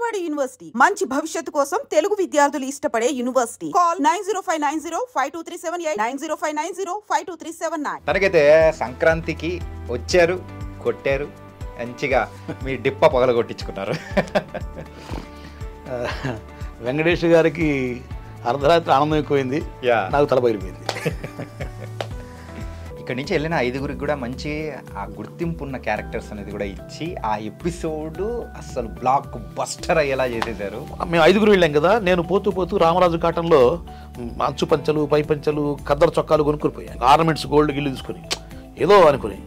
Vijayawada university మంచి భవిష్యత్తు కోసం తెలుగు విద్యార్థులు ఇష్టపడే యూనివర్సిటీ. కాల్ 9059052378 9059052379. తనకైతే సంక్రాంతికి వచ్చారు, కొట్టారు, మంచిగా మీ డిప్ప పగలగొట్టించుకున్నారు. వెంకటేష్ గారికి అర్ధరాత్రి ఆనందం ఎక్కువైంది, నాకు తల బయలుపోయింది. ఇక్కడి నుంచి వెళ్ళిన ఐదుగురికి కూడా మంచి ఆ గుర్తింపు ఉన్న క్యారెక్టర్స్ అనేది కూడా ఇచ్చి ఆ ఎపిసోడ్ అసలు బ్లాక్ బస్టర్ అయ్యేలా చేసేసారు. మేము ఐదుగురు వెళ్ళాం కదా, నేను పోతూ పోతూ రామరాజు కాటన్లో అంచు పంచలు, పై పంచలు, ఖద్దరు చొక్కాలు కొనుక్కొని పోయాను. ఆర్నమెంట్స్ గోల్డ్ గిల్లు తీసుకొని ఏదో అనుకుని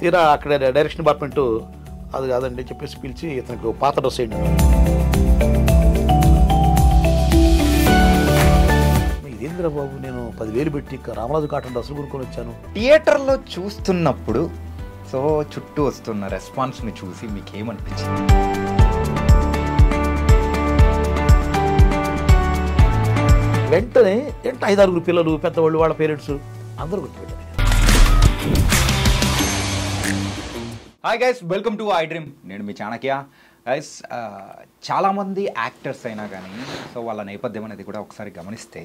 తీరా అక్కడ డైరెక్షన్ డిపార్ట్మెంట్ అది కాదండి చెప్పేసి పిలిచి ఇతనికి పాత డ్రెస్ వేయండి. ఇదేంద్ర బాబు, నేను 10,000 పెట్టి రామరాజు కాటన్ డ్రెస్సులు కొనుక్కొని వచ్చాను. థియేటర్లో చూస్తున్నప్పుడు సో చుట్టూ వస్తున్న రెస్పాన్స్ని చూసి మీకు ఏమనిపించింది? వెంటనే 5-6 పిల్లలు, పెద్దవాళ్ళు, వాళ్ళ పేరెంట్స్ అందరూ గుర్తుపెట్టారు. Hi guys, welcome to I dream. నేను మీ చాణక్య. గైస్, చాలామంది యాక్టర్స్ అయినా కానీ సో వాళ్ళ నేపథ్యం అనేది కూడా ఒకసారి గమనిస్తే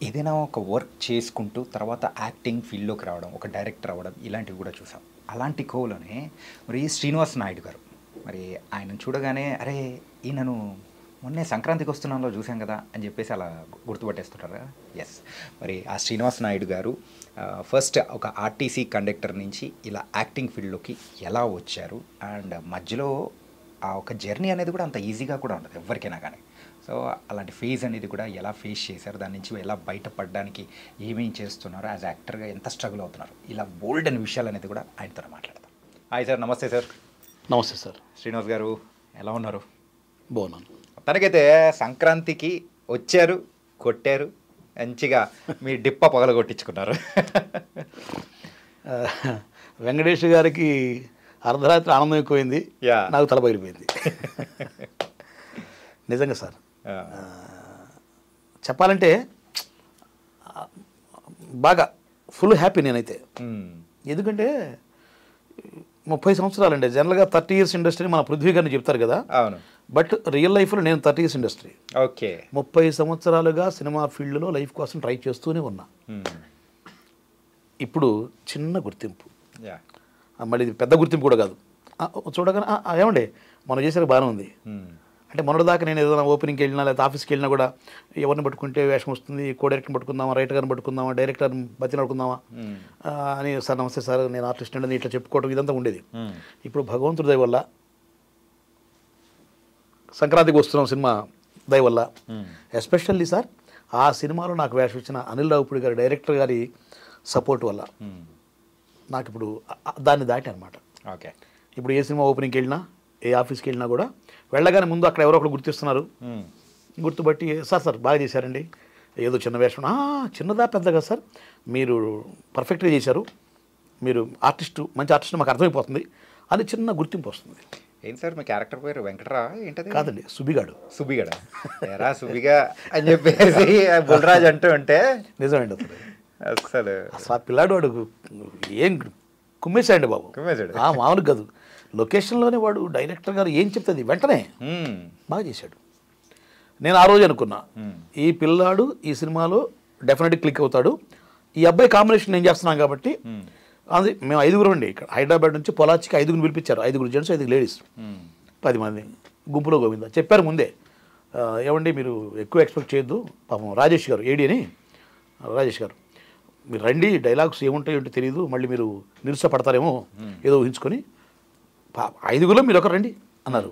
ఏదైనా ఒక వర్క్ చేసుకుంటూ తర్వాత యాక్టింగ్ ఫీల్డ్లోకి రావడం, ఒక డైరెక్టర్ అవ్వడం, ఇలాంటివి కూడా చూసాం. అలాంటి కోవలోనే మరి శ్రీనివాస్ నాయుడు గారు, మరి ఆయన చూడగానే అరే ఈయనను మొన్నే సంక్రాంతికి వస్తున్నాలో చూసాం కదా అని చెప్పేసి అలా గుర్తుపట్టేస్తుంటారా? ఎస్, మరి ఆ శ్రీనివాస్ నాయుడు గారు ఫస్ట్ ఒక ఆర్టీసీ కండక్టర్ నుంచి ఇలా యాక్టింగ్ ఫీల్డ్లోకి ఎలా వచ్చారు, అండ్ మధ్యలో ఆ ఒక జర్నీ అనేది కూడా అంత ఈజీగా కూడా ఉండదు ఎవరికైనా కానీ. సో అలాంటి ఫేజ్ అనేది కూడా ఎలా ఫేస్ చేశారు, దాని నుంచి ఎలా బయటపడడానికి ఏమేం చేస్తున్నారు, యాజ్ యాక్టర్గా ఎంత స్ట్రగుల్ అవుతున్నారు, ఇలా బోల్డ్ అనే విషయాలు అనేది కూడా ఆయనతో మాట్లాడతాం. Hi sir. నమస్తే సార్. నమస్తే సార్. శ్రీనివాస్ గారు ఎలా ఉన్నారు? బాగున్నాను. తనకైతే సంక్రాంతికి వచ్చారు, కొట్టారు, మంచిగా మీ డిప్ప పగలగొట్టించుకున్నారు. వెంకటేష్ గారికి అర్ధరాత్రి ఆనందం ఎక్కువైంది, నాకు తల బయలుపోయింది. నిజంగా సార్, చెప్పాలంటే బాగా ఫుల్ హ్యాపీ నేనైతే. ఎందుకంటే 30 సంవత్సరాలండి. జనరల్గా 30 years ఇండస్ట్రీ మన పృథ్వీ గారిని చెప్తారు కదా. అవును. బట్ రియల్ లైఫ్లో నేను 30 years ఇండస్ట్రీ. ఓకే. 30 సంవత్సరాలుగా సినిమా ఫీల్డ్లో లైఫ్ కోసం ట్రై చేస్తూనే ఉన్నా. ఇప్పుడు చిన్న గుర్తింపు, మళ్ళీ ఇది పెద్ద గుర్తింపు కూడా కాదు. చూడగానే ఏమండి మనం చేసాక బాగానే ఉంది అంటే, మొన్నటిదాకా నేను ఏదైనా ఓపెనింగ్కి వెళ్ళినా లేదా ఆఫీస్కి వెళ్ళినా కూడా ఎవరిని పట్టుకుంటే వేషం వస్తుంది, కో డైరెక్టర్ని పట్టుకుందామా, రైటర్ గారిని పట్టుకుందామా, డైరెక్టర్ని బతిని పట్టుకుందామా అని, సార్ నమస్తే సార్ నేను ఆర్టిస్ట్ అండి ఇట్లా చెప్పుకోవడం ఇదంతా ఉండేది. ఇప్పుడు భగవంతుడి దయ వల్ల సంక్రాంతికి వస్తున్నాం సినిమా దయ వల్ల, ఎస్పెషల్లీ సార్ ఆ సినిమాలో నాకు వేషం ఇచ్చిన అనిల్ రావుపూడి గారి డైరెక్టర్ గారి సపోర్ట్ వల్ల నాకు ఇప్పుడు దాన్ని దాటి అనమాట. ఓకే. ఇప్పుడు ఏ సినిమా ఓపెనింగ్కి వెళ్ళినా, ఏ ఆఫీస్కి వెళ్ళినా కూడా వెళ్ళగానే ముందు అక్కడ ఎవరో ఒకరు గుర్తిస్తున్నారు. గుర్తుపట్టి సార్ బాగా చేశారండి, ఏదో చిన్న వేషం, చిన్నదా పెద్దగా సార్ మీరు పర్ఫెక్ట్గా చేశారు, మీరు ఆర్టిస్టు, మంచి ఆర్టిస్ట్ మాకు అర్థమైపోతుంది అని చిన్న గుర్తింపు వస్తుంది. ఏంటి సార్ మీ క్యారెక్టర్ పేరు వెంకటరా ఏంటది? కాదండి, సుబిగాడు. సుబిగాడ ఎరా సుబిగా అని చెప్పేసి బుల్రాజ్ అంటూ ఉంటే నిజమండి. అసలు ఆ పిల్లాడు వాడు ఏం కుమ్మేశాడండి బాబు, మామూలు కాదు. లొకేషన్లోనే వాడు డైరెక్టర్ గారు ఏం చెప్తుంది వెంటనే బాగా చేశాడు. నేను ఆ రోజు అనుకున్నా ఈ పిల్లాడు ఈ సినిమాలో డెఫినెట్గా క్లిక్ అవుతాడు, ఈ అబ్బాయి కాంబినేషన్ నేను చేస్తున్నాం కాబట్టి. అది మేము 5గురు అండి, ఇక్కడ హైదరాబాద్ నుంచి పొలాచికి 5గురిని పిలిపించారు, 5 జెంట్స్ 5 లేడీస్, 10 మంది గుంపులో గోవిందా. చెప్పారు ముందే, ఏమండి మీరు ఎక్కువ ఎక్స్పెక్ట్ చేయొద్దు, పాపం రాజేష్ గారు ఏడి అని, రాజేష్ గారు మీరు రండి, డైలాగ్స్ ఏముంటాయో ఏంటో తెలియదు, మళ్ళీ మీరు నిరుత్సాహపడతారేమో ఏదో ఊహించుకొని 5గురిలో మీరు ఒకరు రండి అన్నారు.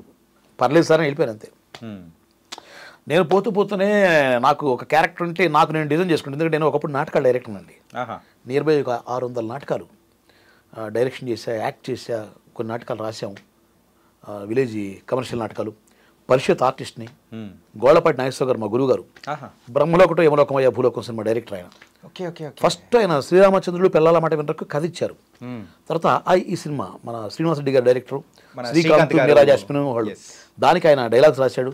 పర్లేదు సార్ అని వెళ్ళిపోయాను అంతే. నేను పోతూనే నాకు ఒక క్యారెక్టర్ ఉంటే నాకు నేను డిజైన్ చేసుకుంటాను. ఎందుకంటే నేను ఒకప్పుడు నాటకాలు డైరెక్టర్ అండి, నియర్ బై ఒక 600 నాటకాలు డైరెక్షన్ చేశా, యాక్ట్ చేశా, కొన్ని నాటకాలు రాసాం, విలేజ్ కమర్షియల్ నాటకాలు. పరిషత్ ఆర్టిస్ట్ని, గోళ్లపాటి నాగేశ్వర గారు మా గురువు గారు, బ్రహ్మలోకటో యమలోకమయ్య భూలోకం సినిమా డైరెక్టర్ ఆయన. ఫస్ట్ ఆయన శ్రీరామచంద్రుడు పెళ్ళాల మాట వినరకు కథ ఇచ్చారు. తర్వాత ఈ సినిమా మన శ్రీనివాస్ రెడ్డి గారు డైరెక్టర్, శ్రీకాంత్ మీరాజాస్మిన్ వాళ్ళు, దానికి ఆయన డైలాగ్స్ రాశాడు.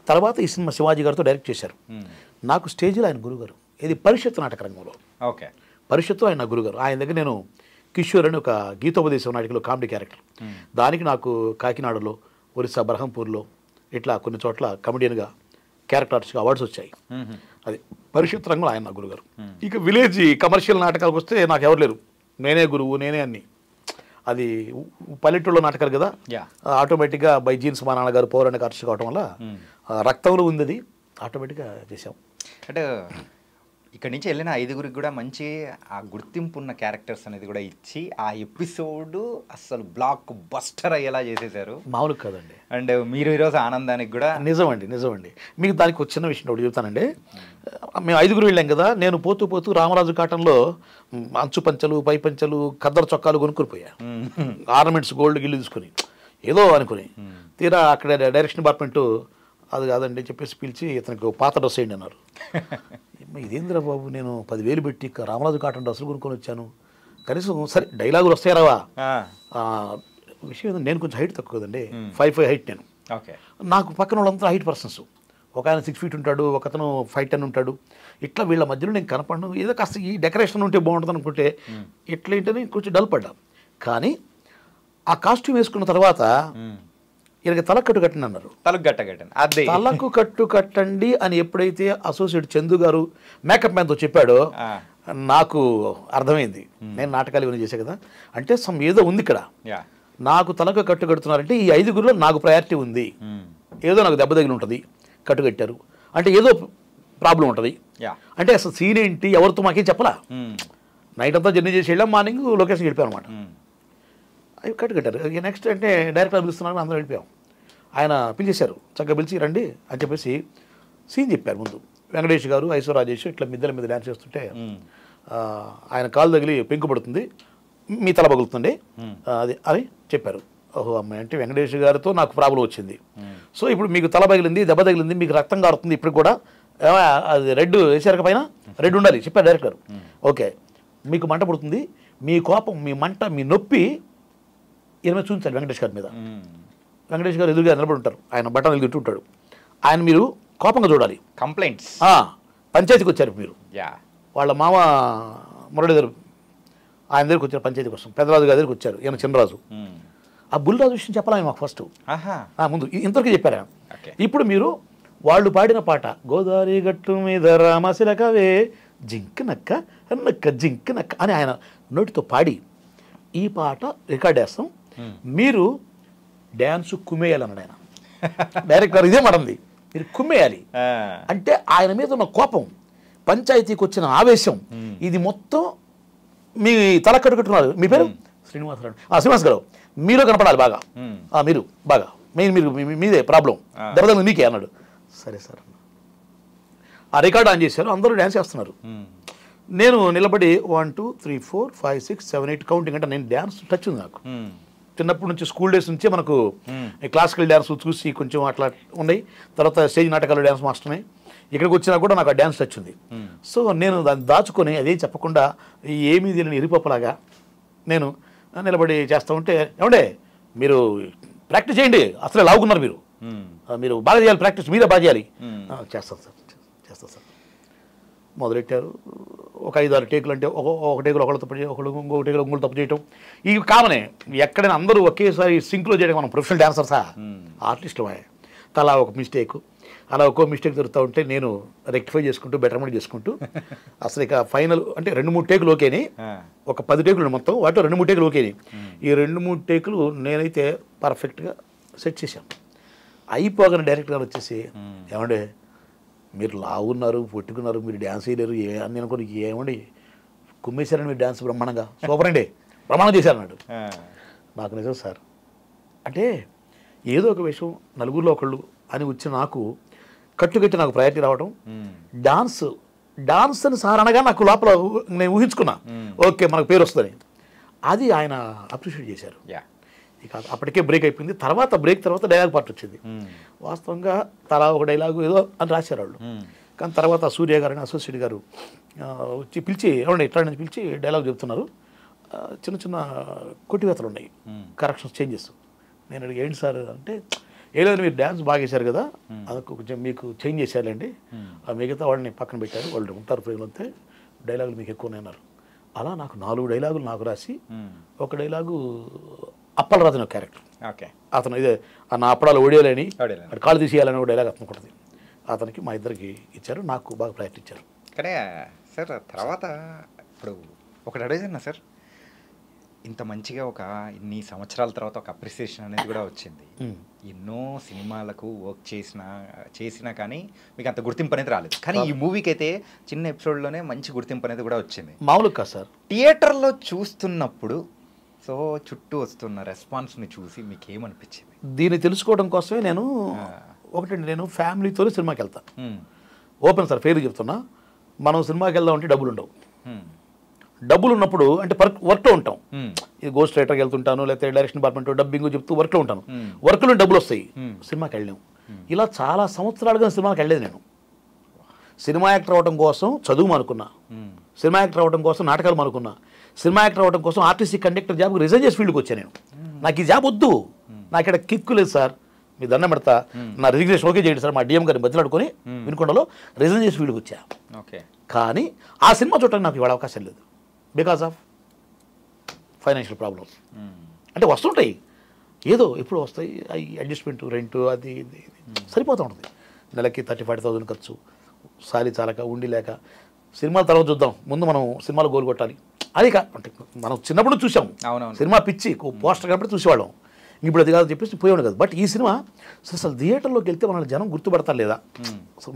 తర్వాత ఈ సినిమా శివాజీ గారితో డైరెక్ట్ చేశారు. నాకు స్టేజ్లో ఆయన గురుగారు, ఇది పరిషత్ నాటక రంగంలో. పరిషత్తు ఆయన గురుగారు. ఆయన దగ్గర నేను కిషోర్ అని ఒక గీతోపదేశం నాటికలో కామెడీ క్యారెక్టర్, దానికి నాకు కాకినాడలో, ఒరిస్సా బర్హంపూర్లో ఇట్లా కొన్ని చోట్ల కమెడియన్గా క్యారెక్టర్ ఆర్టిస్ట్గా అవార్డ్స్ వచ్చాయి. అది భవిష్యత్ రంగంలో ఆయన నా గురుగారు. ఇక విలేజ్ కమర్షియల్ నాటకాలకు వస్తే నాకు ఎవరు లేరు, నేనే గురువు, నేనే అన్ని. అది పల్లెటూళ్ళలో నాటకాలు కదా, ఆటోమేటిక్గా బై జీన్స్ మా నాన్నగారు పౌరాణిక ఆర్టిస్ట్ కావటం వల్ల రక్తంలో ఉంది, అది ఆటోమేటిక్గా చేసాం. అంటే ఇక్కడి నుంచి వెళ్ళిన 5గురికి కూడా మంచి ఆ గుర్తింపు ఉన్న క్యారెక్టర్స్ అనేది కూడా ఇచ్చి ఆ ఎపిసోడ్ అసలు బ్లాక్ బస్టర్ అయ్యేలా చేసేసారు. మామూలు కదండి. అండ్ మీరు ఈరోజు ఆనందానికి కూడా నిజమండి. మీకు దానికి ఒక చిన్న విషయం ఒకటి చెప్తానండి. మేము 5గురు వెళ్ళాం కదా, నేను పోతూ పోతూ రామరాజు కాటంలో అంచు పంచలు, పై పంచలు, ఖద్దరు చొక్కాలు కొనుక్కొని పోయా, ఆర్నమెంట్స్ గోల్డ్ గిల్లు తీసుకుని ఏదో అనుకుని. తీరా అక్కడ డైరెక్షన్ డిపార్ట్మెంటు అది కాదండి చెప్పేసి పిలిచి ఇతనికి పాత డ్రెస్ వేయండి అన్నారు. ఇదేంద్రా బాబు, నేను 10,000 పెట్టి రామరాజు కాటన్ డ్రెస్సులు కొనుక్కొని వచ్చాను, కనీసం సరే డైలాగులు వస్తాయి రావా. విషయం ఏంటంటే నేను కొంచెం హైట్ తక్కువ కదండి, 5'5" హైట్ నేను. నాకు పక్కన వాళ్ళంతా హైట్ పర్సన్స్, ఒక ఆయన 6 feet ఉంటాడు, ఒక అతను 5'10" ఉంటాడు. ఇట్లా వీళ్ళ మధ్యలో నేను కనపడను, ఏదో కాస్త ఈ డెకరేషన్ ఉంటే బాగుంటుంది అనుకుంటే ఇట్లా ఏంటని కొంచెం డల్ పడ్డా. కానీ ఆ కాస్ట్యూమ్ వేసుకున్న తర్వాత ఈయనకి తలకు కట్టు కట్టండి అన్నారు. తలకు కట్టు కట్టండి అని ఎప్పుడైతే అసోసియేట్ చందు గారు మేకప్ మ్యాన్తో చెప్పాడో నాకు అర్థమైంది. నేను నాటకాలు ఇవన్నీ చేసే కదా, అంటే ఏదో ఉంది ఇక్కడ. నాకు తలకు కట్టు కడుతున్నారంటే ఈ 5గురిలో నాకు ప్రయారిటీ ఉంది, ఏదో నాకు దెబ్బ తగిలి ఉంటుంది, కట్టు కట్టారు అంటే ఏదో ప్రాబ్లం ఉంటుంది. అంటే అసలు సీన్ ఏంటి, ఎవరితో మాకేం చెప్పలా. నైట్ అంతా జర్నీ చేసి వెళ్ళాం, మార్నింగ్ లొకేషన్కి వెళ్ళిపోయాం అనమాట. అవి కట్టు కట్టారు. నెక్స్ట్ అంటే డైరెక్టర్ పిలుస్తున్నారు, అందరం వెళ్ళిపోయాం. ఆయన పిలిచేశారు, చక్కగా పిలిచి రండి అని చెప్పేసి సీన్ చెప్పారు. ముందు వెంకటేష్ గారు, ఐశ్వర్య రాజేష్ ఇట్లా మిద్దెల మీద డ్యాన్స్ చేస్తుంటే ఆయన కాలు తగిలి పెంకు పడుతుంది, మీ తల పగులుతుంది అది అని చెప్పారు. ఓహో అమ్మాయి అంటే వెంకటేష్ గారితో నాకు ప్రాబ్లం వచ్చింది. సో ఇప్పుడు మీకు తల పగిలింది, దెబ్బ తగిలింది, మీకు రక్తం కారుతుంది, ఇప్పుడు కూడా అది రెడ్ వేసారు పైన, రెడ్ ఉండాలి చెప్పారు డైరెక్టర్. ఓకే, మీకు మంట పడుతుంది, మీ కోపం, మీ మంట, మీ నొప్పి ఈయన చూపించాలి వెంకటేష్ గారి మీద. వెంకటేష్ గారు ఎదురుగా నిలబడి ఉంటారు, ఆయన బట్టలు తింటూ ఉంటాడు, ఆయన మీరు కోపంగా చూడాలి. కంప్లైంట్స్ పంచాయతీకి వచ్చారు మీరు, వాళ్ళ మామ మురళీధర్ ఆయన దగ్గరికి వచ్చారు పంచాయతీ కోసం, పెద్దరాజు గారి దగ్గరికి వచ్చారు, ఈయన చిన్నరాజు. ఆ బుల్రాజు విషయం చెప్పాలి మాకు ఫస్ట్, ముందు ఇంతవరకు చెప్పారా. ఇప్పుడు మీరు వాళ్ళు పాడిన పాట గోదావరి గట్టు మీద రామశిలకవే జింక్ నక్క నక్క జింక్ నక్క అని ఆయన నోటితో పాడి ఈ పాట రికార్డ్ చేస్తాం, మీరు డ్యాన్స్ కుమ్మేయాలన్నాడు ఆయన. డైరెక్టర్ ఇదే మరంది, మీరు కుమ్మేయాలి అంటే ఆయన మీద ఉన్న కోపం, పంచాయతీకి వచ్చిన ఆవేశం, ఇది మొత్తం మీ తల కట్టుకుంటున్నారు. మీ పేరు శ్రీనివాస్ గారు, మీలో కనపడాలి బాగా, మీరు బాగా మీరు మీదే ప్రాబ్లం, దెబ్బతలు మీకే అన్నాడు. సరే సార్ ఆ రికార్డ్ ఆన్ చేశారు, అందరూ డ్యాన్స్ చేస్తున్నారు. నేను నిలబడి 1 2 3 4 5 6 7 8 కౌంటింగ్ అంటే నేను డ్యాన్స్ టచ్ ఉంది నాకు చిన్నప్పటి నుంచి, స్కూల్ డేస్ నుంచే మనకు క్లాసికల్ డ్యాన్స్ చూసి కొంచెం అట్లా ఉన్నాయి. తర్వాత స్టేజ్ నాటకాలు డ్యాన్స్ మాస్టర్ని, ఇక్కడికి వచ్చినా కూడా నాకు ఆ డ్యాన్స్ టచ్ ఉంది. సో నేను దాన్ని దాచుకొని అదేం చెప్పకుండా ఏమీ తెలియని ఎరిపప్పలాగా నేను నిలబడి చేస్తూ ఉంటే, ఏమండే మీరు ప్రాక్టీస్ చేయండి, అసలే లావుకున్నారు మీరు, మీరు బాగా చేయాలి, ప్రాక్టీస్ మీరే బాగా చేయాలి. చేస్తాను సార్ మొదలెట్టారు. ఒక 5-6 టేకులు అంటే ఒక టేకులు ఒకళ్ళు తప్పు చేయడం, ఇంకొక టేకులు ఇంకొకళ్ళు తప్పు చేయటం, ఇవి కామనే. ఎక్కడైనా అందరూ ఒకేసారి సింక్లో చేయడం, మనం ప్రొఫెషనల్ డాన్సర్సా ఆర్టిస్టులు తలా ఒక మిస్టేక్, అలా ఒక్కో మిస్టేక్ దొరుకుతూ ఉంటే నేను రెక్టిఫై చేసుకుంటూ బెటర్మెంట్ చేసుకుంటూ అసలు ఇక ఫైనల్ అంటే 2-3 టేకులు ఓకేని, ఒక 10 టేకులు మొత్తం వాటిలో 2-3 టేకులు ఓకేని. ఈ 2-3 టేకులు నేనైతే పర్ఫెక్ట్గా సెట్ చేశాను. అయిపోగానే డైరెక్టర్ గారు వచ్చేసి, ఏమంటే మీరు లావున్నారు, పొట్టుకున్నారు, మీరు డ్యాన్స్ చేయలేరు అని అనుకోని, ఏమండి కుమ్మేశారని మీరు డ్యాన్స్ బ్రహ్మాండంగా సూపర్ అండి, ప్రమాణం చేశారన్నాడు. నాకు నిజం సార్, అంటే ఏదో ఒక విషయం నలుగురిలో ఒకళ్ళు అని వచ్చి నాకు కట్టుకట్టి నాకు ప్రయారిటీ రావడం, డాన్స్ అని సార్ అనగా నాకు లోపల నేను ఊహించుకున్నా, ఓకే మనకు పేరు వస్తుందని. అది ఆయన అప్రిషియేట్ చేశారు. ఇక అప్పటికే బ్రేక్ అయిపోయింది. తర్వాత బ్రేక్ తర్వాత డైలాగ్ పార్ట్ వచ్చింది. వాస్తవంగా తలా ఒక డైలాగు ఏదో అని రాశారు వాళ్ళు. కానీ తర్వాత సూర్య గారు అని అసోసియేట్ గారు వచ్చి పిలిచి, ఏమండి ఇట్లా నుంచి పిలిచి డైలాగ్ చెప్తున్నారు, చిన్న చిన్న కొట్టివేతలు ఉన్నాయి, కరెక్షన్స్ చేంజెస్. నేను అడిగి ఏంటి సార్ అంటే, ఏదైనా మీరు డ్యాన్స్ బాగా వేశారు కదా, అదొక కొంచెం మీకు చేంజ్ చేసేయాలండి, మిగతా వాళ్ళని పక్కన పెట్టారు, వాళ్ళు ఉంటారు ఫ్రేమ్లో అంతే, డైలాగులు మీకు ఎక్కువనే అన్నారు. అలా నాకు 4 డైలాగులు నాకు రాసి, ఒక డైలాగు అప్పలరాజు క్యారెక్టర్ ఓకే. అతను ఇదే నా అప్పడాలు ఒడియాలని కాళ్ళు తీసేయాలని ఒక డైలాగ్ అతను ఉంటుంది. అతనికి మా ఇద్దరికి ఇచ్చారు, నాకు బాగా ప్రయత్నం ఇచ్చారు. కానీ సార్ తర్వాత ఇప్పుడు ఒకటి అడిగినా సార్, ఇంత మంచిగా ఒక ఇన్ని సంవత్సరాల తర్వాత ఒక అప్రిసియేషన్ అనేది కూడా వచ్చింది. ఎన్నో సినిమాలకు వర్క్ చేసినా కానీ మీకు అంత గుర్తింపు అనేది రాలేదు. కానీ ఈ మూవీకి అయితే చిన్న ఎపిసోడ్లోనే మంచి గుర్తింపు అనేది కూడా వచ్చింది. మామూలుగా కాదు సార్. థియేటర్లో చూస్తున్నప్పుడు సో చుట్టూ వస్తున్న రెస్పాన్స్ని చూసి మీకు ఏమనిపించింది? దీన్ని తెలుసుకోవడం కోసమే నేను ఒకటండి, నేను ఫ్యామిలీతో సినిమాకి వెళ్తాను. ఓపెన్ సార్, ఫెయిర్ చెప్తున్నా. మనం సినిమాకి వెళ్దాం అంటే డబ్బులు ఉండవు. డబ్బులు ఉన్నప్పుడు అంటే వర్క్లో ఉంటాం. ఇది గోస్ట్ రైటర్కి వెళ్తుంటాను, లేకపోతే డైరెక్షన్ డిపార్ట్మెంట్ డబ్బింగ్ చెప్తూ వర్క్లో ఉంటాను. వర్క్లో డబ్బులు వస్తాయి, సినిమాకి వెళ్ళాం. ఇలా చాలా సంవత్సరాలుగా సినిమాకి వెళ్ళలేదు నేను. సినిమా యాక్టర్ అవ్వడం కోసం చదువు అనుకున్నా, సినిమా యాక్టర్ అవ్వడం కోసం నాటకాలు అనుకున్నా, సినిమా యాక్టర్ అవ్వడం కోసం ఆర్టీసీ కండక్టర్ జాబ్కి రిజైన్ చేసి ఫీల్డ్కి వచ్చాను నేను. నాకు ఈ జాబ్ వద్దు, నాకు ఇక్కడ కిక్కు లేదు సార్, మీ దండం పెడతా, నా రిజిగ్నేషన్ ఓకే చేయండి సార్, మా డిఎం గారిని బదిలాడుకొని వినుకొండలో రిజైన్ చేసి ఫీల్డ్కి వచ్చా. కానీ ఆ సినిమా చూడటానికి నాకు ఇవాళ అవకాశం లేదు, బికాస్ ఆఫ్ ఫైనాన్షియల్ ప్రాబ్లమ్స్. అంటే వస్తుంటాయి, ఏదో ఎప్పుడు వస్తాయి, అవి అడ్జస్ట్మెంట్, రెంట్, అది ఇది సరిపోతూ ఉంటుంది. నెలకి 30-40,000 ఖర్చు, సాలి చాలక ఉండి లేక సినిమాల తర్వాత చూద్దాం, ముందు మనం సినిమాలు గోలు కొట్టాలి. అది అంటే మనం చిన్నప్పుడు చూసాం సినిమా పిచ్చి, పోస్టర్ కాబట్టి చూసేవాళ్ళం. ఇప్పుడు అది కాదు చెప్పేసి పోయేవాడు కదా. బట్ ఈ సినిమా అసలు థియేటర్లోకి వెళ్తే మన జనం గుర్తుపడతారు లేదా,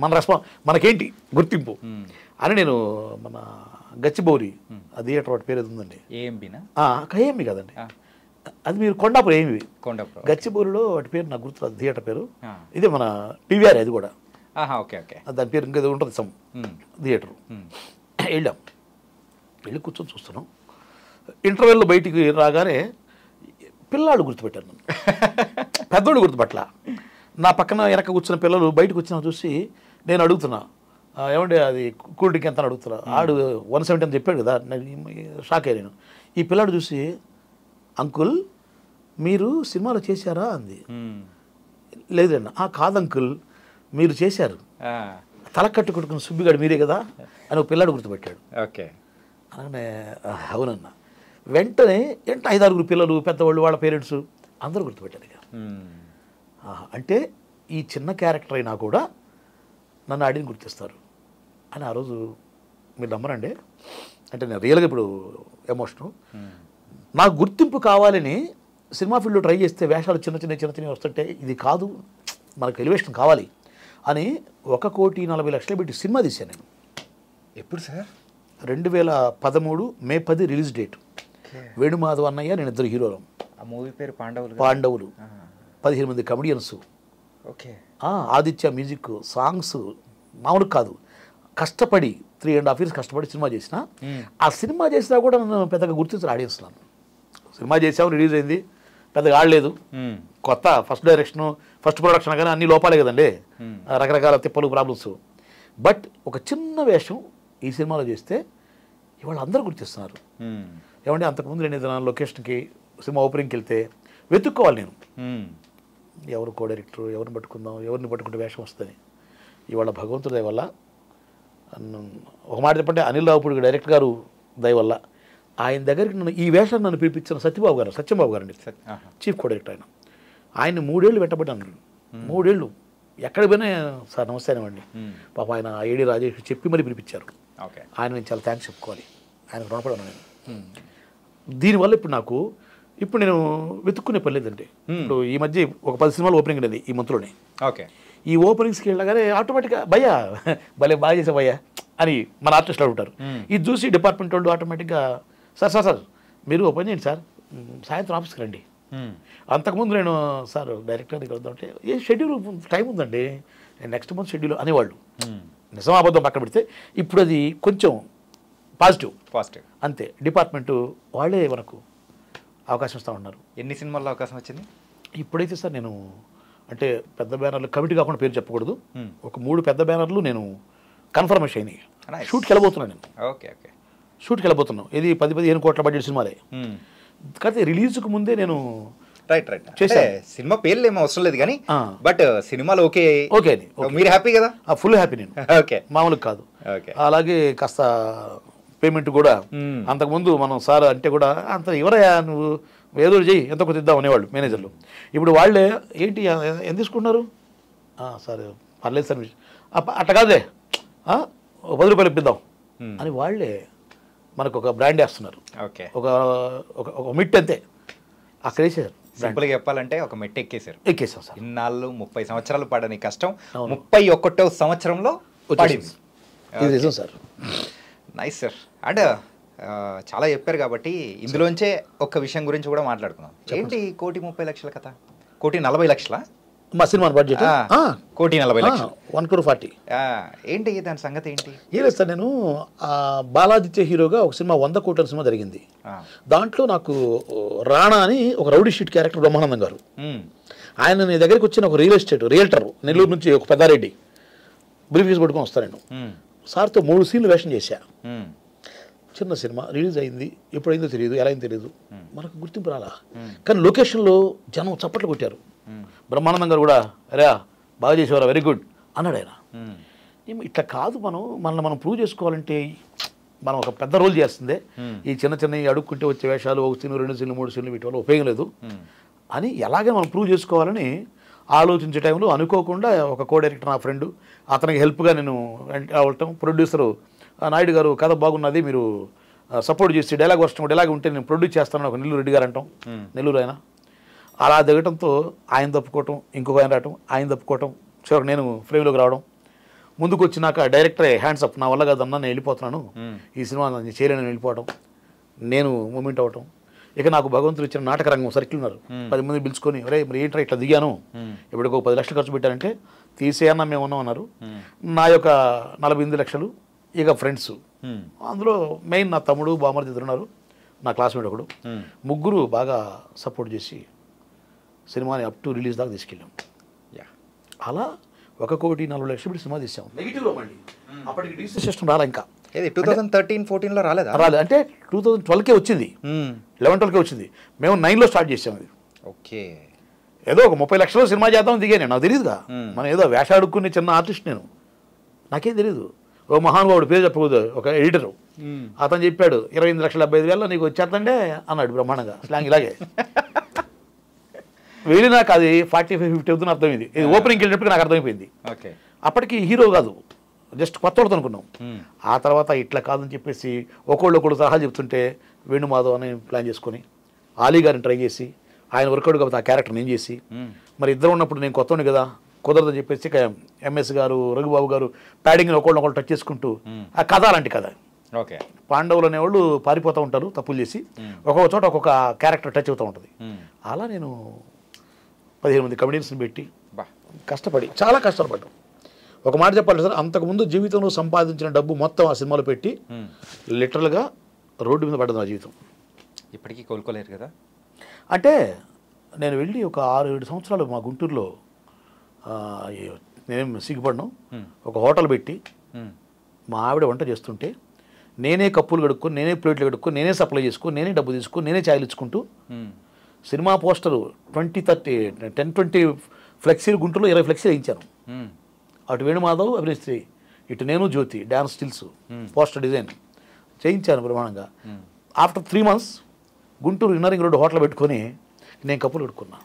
మన మనకేంటి గుర్తింపు అని నేను మన గచ్చిబౌలి ఆ థియేటర్ వాటి పేరు ఉందండి, ఏఎంబి కదండి, అది మీరు కొండాపురం ఏమి గచ్చిబౌలిలో వాటి పేరు నాకు గుర్తురాదు, థియేటర్ పేరు. ఇదే మన పివిఆర్, అది కూడా దాని పేరు ఇంకేదో ఉంటుంది సమ్ థియేటర్. వెళ్ళాం, వెళ్ళి కూర్చొని చూస్తున్నాం. ఇంటర్వెల్లో బయటికి రాగానే పిల్లాడు గుర్తుపెట్టారు నన్ను, పెద్దోడు గుర్తుపట్ల. నా పక్కన వెనక కూర్చున్న పిల్లలు బయటకు వచ్చినా చూసి నేను అడుగుతున్నా, ఏమంటే అది కూల్ డ్రింక్ ఎంత అని అడుగుతున్నా. ఆడు 170 అని చెప్పాడు కదా, షాక్ అయ్యా నేను. ఈ పిల్లాడు చూసి, అంకుల్ మీరు సినిమాలో చేశారా అంది. లేదన్నా. కాదు అంకుల్ మీరు చేశారు, తల కట్టుకుంటున్న సుబ్బిగాడు మీరే కదా అని ఒక పిల్లాడు గుర్తుపెట్టాడు. ఓకే అలానే అవునన్నా. వెంటనే 5-6 పిల్లలు, పెద్దవాళ్ళు, వాళ్ళ పేరెంట్స్ అందరూ గుర్తుపెట్టారు. ఇక అంటే ఈ చిన్న క్యారెక్టర్ అయినా కూడా నన్ను ఆడిని గుర్తిస్తారు అని ఆ రోజు మీరు నమ్మరండి. అంటే నేను రియల్గా ఇప్పుడు ఎమోషను, నాకు గుర్తింపు కావాలని సినిమా ఫీల్డ్లో ట్రై చేస్తే వేషాలు చిన్న వస్తుంటే ఇది కాదు, మనకు ఎలివేషన్ కావాలి అని 1,40,00,000 పెట్టి సినిమా తీశాను నేను. ఎప్పుడు సార్? 2013 మే 10 రిలీజ్ డేట్. వేణుమాధవ్ అన్నయ్య, నేను ఇద్దరు హీరోలు. ఆ మూవీ పేరు పాండవులు. 15 మంది comedians. Okay. Aditya music, songs మామూలు కాదు. కష్టపడి 3.5 years కష్టపడి సినిమా చేసిన. ఆ సినిమా చేసినా కూడా నన్ను పెద్దగా గుర్తించారు ఆడియన్స్. నన్ను సినిమా చేసాము, రిలీజ్ అయింది, పెద్దగా ఆడలేదు, కొత్త ఫస్ట్ డైరెక్షన్, ఫస్ట్ ప్రొడక్షన్ కానీ అన్ని లోపాలే కదండి, రకరకాల తిప్పలు, ప్రాబ్లమ్స్. బట్ ఒక చిన్న వేషం ఈ సినిమాలో చేస్తే ఇవాళ అందరూ గుర్తిస్తున్నారు. ఏమంటే అంతకుముందు నేను ఏదైనా లొకేషన్కి సినిమా ఓపెనింగ్కి వెళ్తే వెతుక్కోవాలి నేను, ఎవరు కో డైరెక్టర్, ఎవరిని పట్టుకుందాం, ఎవరిని పట్టుకుంటే వేషం వస్తుంది. ఇవాళ భగవంతుడి దయ వల్ల, ఒక మాట చెప్పంటే అనిల్ రావుపూడి డైరెక్టర్ గారు దయ వల్ల ఆయన దగ్గరికి నన్ను ఈ వేషాన్ని నన్ను పిలిపించిన సత్యబాబు గారు అండి, చీఫ్ కో డైరెక్టర్. ఆయన 3 ఏళ్ళు వెంటబడ్డాను. 3 ఏళ్ళు ఎక్కడికి పోయినా సార్ నమస్తే అనివ్వండి. పాప ఆయన ఏడి రాజేష్ చెప్పి మరీ పిలిపించారు. ఆయన నేను చాలా థ్యాంక్స్ చెప్పుకోవాలి, ఆయనకు రుణపడి ఉన్నాను నేను. దీనివల్ల ఇప్పుడు నేను వెతుక్కునే పని లేదండి. ఇప్పుడు ఈ మధ్య ఒక 10 సినిమాలు ఓపెనింగ్ అనేది ఈ మంత్లోనే. ఓకే. ఈ ఓపెనింగ్స్కి వెళ్ళగానే ఆటోమేటిక్గా భయ్యా భలే బాగా చేసా భయ్యా అని మన ఆర్టిస్టులు అడుగుతారు. ఇది చూసి డిపార్ట్మెంట్ వాళ్ళు ఆటోమేటిక్గా సార్ మీరు ఓపెన్ చేయండి సార్, సాయంత్రం ఆఫీస్కి రండి. అంతకుముందు నేను సార్ డైరెక్టర్ దగ్గర వద్దామంటే ఏ షెడ్యూల్ టైం ఉందండి, నెక్స్ట్ మంత్ షెడ్యూల్ అనేవాళ్ళు. నిజం అబద్ధం పక్కన పెడితే ఇప్పుడు అది కొంచెం పాజిటివ్ అంతే. డిపార్ట్మెంటు వాళ్ళే మనకు అవకాశం ఇస్తూ ఉన్నారు. ఎన్ని సినిమాల్లో అవకాశం వచ్చింది? ఇప్పుడైతే సార్ నేను అంటే పెద్ద బ్యానర్లు కమిటీ కాకుండా పేరు చెప్పకూడదు, ఒక 3 పెద్ద బ్యానర్లు నేను కన్ఫర్మేషన్ అయినాయి. షూట్కి వెళ్ళబోతున్నాను నేను. Okay okay. షూట్కి వెళ్ళబోతున్నాను. ఇది 10-15 కోట్ల బడ్జెట్ సినిమాలే. కాకపోతే రిలీజ్కు ముందే నేను రైట్ సినిమా పేర్లు ఏమో అవసరం లేదు కానీ బట్ సినిమాలు ఓకే అని మీరు హ్యాపీ కదా? ఫుల్ హ్యాపీ నేను. ఓకే, మామూలుగా కాదు. అలాగే కాస్త పేమెంట్ కూడా అంతకుముందు మనం సార్ అంటే కూడా అంత ఎవరయ్యా నువ్వు ఏదో చెయ్యి ఎంత కొద్ది ఇద్దాం అనేవాళ్ళు మేనేజర్లు. ఇప్పుడు వాళ్ళే ఏంటి ఎంత తీసుకుంటున్నారు, సరే పర్లేదు సార్ అట్ట కాదే 10 రూపాయలు ఇప్పిద్దాం అని వాళ్ళే మనకు ఒక బ్రాండ్ వేస్తున్నారు. ఒక మిట్ అంతే అక్కడ వేసారు. సింపుల్గా చెప్పాలంటే ఒక మెట్టు ఎక్కేసాం సార్. ఇన్నాళ్ళు 30 సంవత్సరాలు పడని కష్టం 31వ సంవత్సరంలో పడింది. Sir nice sir. అండ్ చాలా చెప్పారు కాబట్టి ఇందులోంచే ఒక విషయం గురించి కూడా మాట్లాడుకుందాం. ఏంటి 1,30,00,000 కథ? 1,40,00,000 మా సినిమా బడ్జెట్ 1,40,00,000 1,40,00,000. ఏంటి దాని సంగతి ఏంటి? ఏం లేదు సార్, నేను బాలాదిత్య హీరోగా ఒక సినిమా 100 కోట్ల సినిమా జరిగింది. దాంట్లో నాకు రాణా అని ఒక రౌడీ షీట్ క్యారెక్టర్ బ్రహ్మానందం గారు, ఆయన నీ దగ్గరికి వచ్చిన ఒక రియల్టర్ నెల్లూరు నుంచి ఒక పెద్దారెడ్డి బ్రీఫ్ కేసు పట్టుకొని వస్తాను. నేను సార్తో 3 సీన్లు వేషం చేశా. చిన్న సినిమా రిలీజ్ అయింది, ఎప్పుడైందో తెలియదు, ఎలా అయిందో తెలియదు, మనకు గుర్తింపు రాలా. కానీ లొకేషన్లో జనం చప్పట్లు కొట్టారు. బ్రహ్మానందం గారు కూడా అరే బాగా చేసేవారా, వెరీ గుడ్ అన్నాడు ఆయన. ఇట్లా కాదు, మనం ప్రూవ్ చేసుకోవాలంటే మనం ఒక పెద్ద రోల్ చేస్తుందే, ఈ చిన్న అడుక్కుంటే వచ్చే వేషాలు 1 సీన్ 2 సీన్లు 3 సీన్లు వీటి వల్ల ఉపయోగం లేదు అని ఎలాగే మనం ప్రూవ్ చేసుకోవాలని ఆలోచించే టైంలో అనుకోకుండా ఒక కో డైరెక్టర్ నా ఫ్రెండ్, అతనికి హెల్ప్గా నేను అవటం, ప్రొడ్యూసరు నాయుడు గారు కథ బాగున్నది మీరు సపోర్ట్ చేసి డైలాగ్ వర్షం డైలాగ్ ఉంటే నేను ప్రొడ్యూస్ చేస్తానని ఒక నెల్లూరు రెడ్డి గారు అంటాం, నెల్లూరు ఆయన. అలా దిగటంతో ఆయన తప్పుకోవటం, ఇంకొక ఆయన రావటం, ఆయన తప్పుకోవటం, చివరికి నేను ఫ్రేమ్లోకి రావడం. ముందుకు వచ్చినాక డైరెక్టరే హ్యాండ్స్ అప్, నా వల్ల కాదన్నా నేను వెళ్ళిపోతున్నాను, ఈ సినిమా నేను చేయలేని వెళ్ళిపోవడం, నేను మూమెంట్ అవ్వటం. ఇక నాకు భగవంతుడు ఇచ్చిన నాటక రంగం సర్కిల్ ఉన్నారు, 10 మంది పిలుచుకొని ఒరే మరి ఏంట్రా ఇట్లా దిగాను, ఇప్పటికి 10 లక్షలు ఖర్చు పెట్టారంటే తీసేయన్నా మేము ఉన్నాం అన్నారు. నా యొక్క 48 లక్షలు ఇక ఫ్రెండ్స్, అందులో మెయిన్ నా తమ్ముడు బామర్ది ఉన్నారు, నా క్లాస్మేట్ ఒకడు, ముగ్గురు బాగా సపోర్ట్ చేసి సినిమాని అప్ టు రిలీజ్ దాకా తీసుకెళ్ళాం. అలా 1,40,00,000 సినిమా తీసాం. నెగిటివ్లో మళ్ళీ అప్పటికి డిజిటల్ సిస్టమ్ రాలే, ఇంకా 2013-14లో రాలేదు అంటే 2012కే వచ్చింది, 11-12కే వచ్చింది. మేము 9లో స్టార్ట్ చేసాం. అది ఓకే, ఏదో ఒక 30 లక్షలు సినిమా చేద్దాం దిగాను, నాకు తెలియదుగా, మనం ఏదో వేష అడుక్కునే చిన్న ఆర్టిస్ట్ నేను, నాకేం తెలియదు. ఓ మహానుభావుడు పేరు చెప్పకూడదు, ఒక ఎడిటరు, అతను చెప్పాడు 28,75,000 నీకు వచ్చేస్తండే అన్నాడు బ్రహ్మాండంగా, స్లాంగ్ ఇలాగే. వెళ్ళినాక అది 45-50 అవుతుంది అర్థమైంది. ఇది ఓపెనింగ్కి వెళ్ళినప్పటికీ నాకు అర్థమైపోయింది. అప్పటికి హీరో కాదు, జస్ట్ కొత్త వాళ్ళతో అనుకున్నాం. ఆ తర్వాత ఇట్లా కాదని చెప్పేసి ఒకళ్ళు సలహా చెప్తుంటే వేణుమాధవ్ అని ప్లాన్ చేసుకొని ఆలీ గారిని ట్రై చేసి, ఆయన వర్కౌట్ కాబట్టి ఆ క్యారెక్టర్ నేను చేసి, మరి ఇద్దరు ఉన్నప్పుడు నేను కొత్తని కదా కుదరదని చెప్పేసి ఎంఎస్ గారు రఘుబాబు గారు ప్యాడింగ్ని ఒకళ్ళు టచ్ చేసుకుంటూ, ఆ కథ అలాంటి కథ. పాండవులు అనేవాళ్ళు పారిపోతూ ఉంటారు తప్పులు చేసి, ఒక్కొక్క చోట ఒక్కొక్క క్యారెక్టర్ టచ్ అవుతూ ఉంటుంది. అలా నేను 15 మంది కమెడియన్స్ని పెట్టి కష్టపడి చాలా కష్టపడ్డాం. ఒక మాట చెప్పాలి సార్, అంతకుముందు జీవితంలో సంపాదించిన డబ్బు మొత్తం ఆ సినిమాలో పెట్టి లిటరల్గా రోడ్డు మీద పడ్డది నా జీవితం. ఇప్పటికీ కోలుకోలేరు కదా. అంటే నేను వెళ్ళి ఒక 6-7 సంవత్సరాలు మా గుంటూరులో నేనేం సిగ్గుపడినాం, ఒక హోటల్ పెట్టి మా ఆవిడ వంట చేస్తుంటే నేనే కప్పులు కడుక్కొని, నేనే ప్లేట్లు కడుక్కొని, నేనే సప్లై చేసుకొని, నేనే డబ్బు తీసుకొని, నేనే ఛాయలు ఇచ్చుకుంటూ సినిమా పోస్టరు 10-20 ఫ్లెక్సీలు, గుంటూరులో 20 ఫ్లెక్సీలు వేయించాను. అటు వేణుమాధవ్ అభినేత్రి, ఇటు నేను జ్యోతి డ్యాన్స్ స్టిల్స్ పోస్టర్ డిజైన్ చేయించాను బ్రహ్మాండంగా. After 3 months Guntur inner ring road hotel పెట్టుకొని నేను కప్పులు కడుక్కున్నా.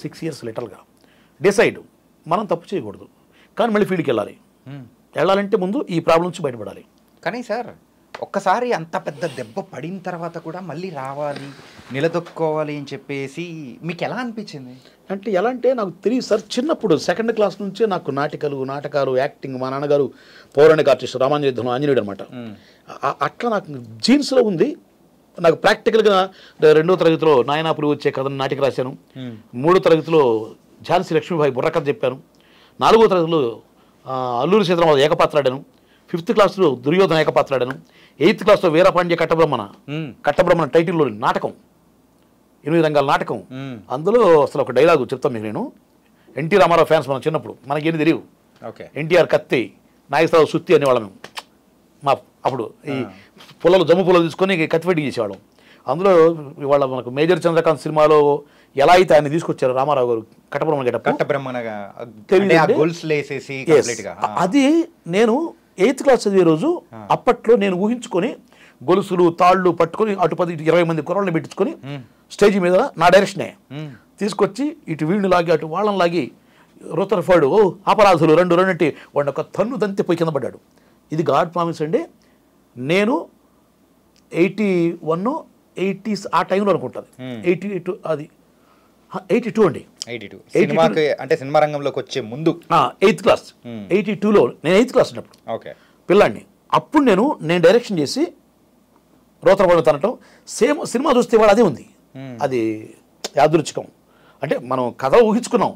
6 years లిటరల్గా డిసైడ్, మనం తప్పు చేయకూడదు కానీ మళ్ళీ ఫీల్డ్కి వెళ్ళాలంటే ముందు ఈ ప్రాబ్లం నుంచి బయటపడాలి. కానీ సార్ ఒక్కసారి అంత పెద్ద దెబ్బ పడిన తర్వాత కూడా మళ్ళీ రావాలి, నిలదొక్కోవాలి అని చెప్పేసి మీకు ఎలా అనిపించింది? అంటే ఎలా అంటే నాకు తెలియదు సార్, చిన్నప్పుడు 2nd క్లాస్ నుంచే నాకు నాటకాలు, యాక్టింగ్, మా నాన్నగారు పౌరాణిక ఆర్టిస్ట్ రామాంజయుద్ధం ఆంజనేయుడు అనమాట, అట్లా నాకు జీన్స్లో ఉంది. నాకు ప్రాక్టికల్గా 2వ తరగతిలో నాయనాపురి వచ్చే కథను నాటిక రాశాను, 3వ తరగతిలో ఝాన్సీ లక్ష్మీబాయి బుర్రకథ చెప్పాను, 4వ తరగతిలో అల్లూరి సీతారామరాజు ఏకపాత్ర ఆడాను, 5th క్లాస్లో దుర్యోధన ఏకపాత్ర ఆడాను, 8th క్లాస్లో వీరపాండ్య కట్టబ్రహ్మణ టైటిల్లో నాటకం, 8 రంగాల నాటకం. అందులో అసలు ఒక డైలాగు చెప్తాను మీకు. నేను ఎన్టీ రామారావు ఫ్యాన్స్ మనం చిన్నప్పుడు, మనకేం తెలియవు. ఎన్టీఆర్ కత్తి, నాగేశ్వరరావు సుత్తి అనేవాళ్ళం మేము. మా అప్పుడు ఈ జమ్ము పుల్లలు తీసుకొని కత్తి ఫైటింగ్ చేసేవాళ్ళం. అందులో ఇవాళ మనకు మేజర్ చంద్రకాంత్ సినిమాలో ఎలా అయితే ఆయన తీసుకొచ్చారు రామారావు గారు అది నేను 8th క్లాస్ చదివే రోజు అప్పట్లో నేను ఊహించుకొని గొలుసులు తాళ్ళు పట్టుకొని అటు 10-20 మంది కుర్రాళ్ళని పెట్టించుకొని స్టేజ్ మీద నా డైరెక్షనే తీసుకొచ్చి ఇటు వీడిని లాగి అటు వాళ్ళని లాగి రూతర్ఫర్డ్ అపరాధులు రెండు రెండింటి వాడిని ఒక తన్ను దంతి పోయి కింద పడ్డాడు. ఇది గాడ్ ప్రామిస్ అండి. నేను 81 80s ఆ టైంలో అనుకుంటుంది, 82 అది 82 అండి, 82 అంటే సినిమా రంగంలోకి వచ్చే ముందు 8th క్లాస్ 82లో నేను 8th క్లాస్ ఉన్నప్పుడు పిల్లాడిని. అప్పుడు నేను డైరెక్షన్ చేసి రోతరపడి తనటం సేమ్ సినిమా చూస్తే వాడు అదే ఉంది. అది యాదృచ్ఛికం అంటే మనం కథ ఊహించుకున్నాం,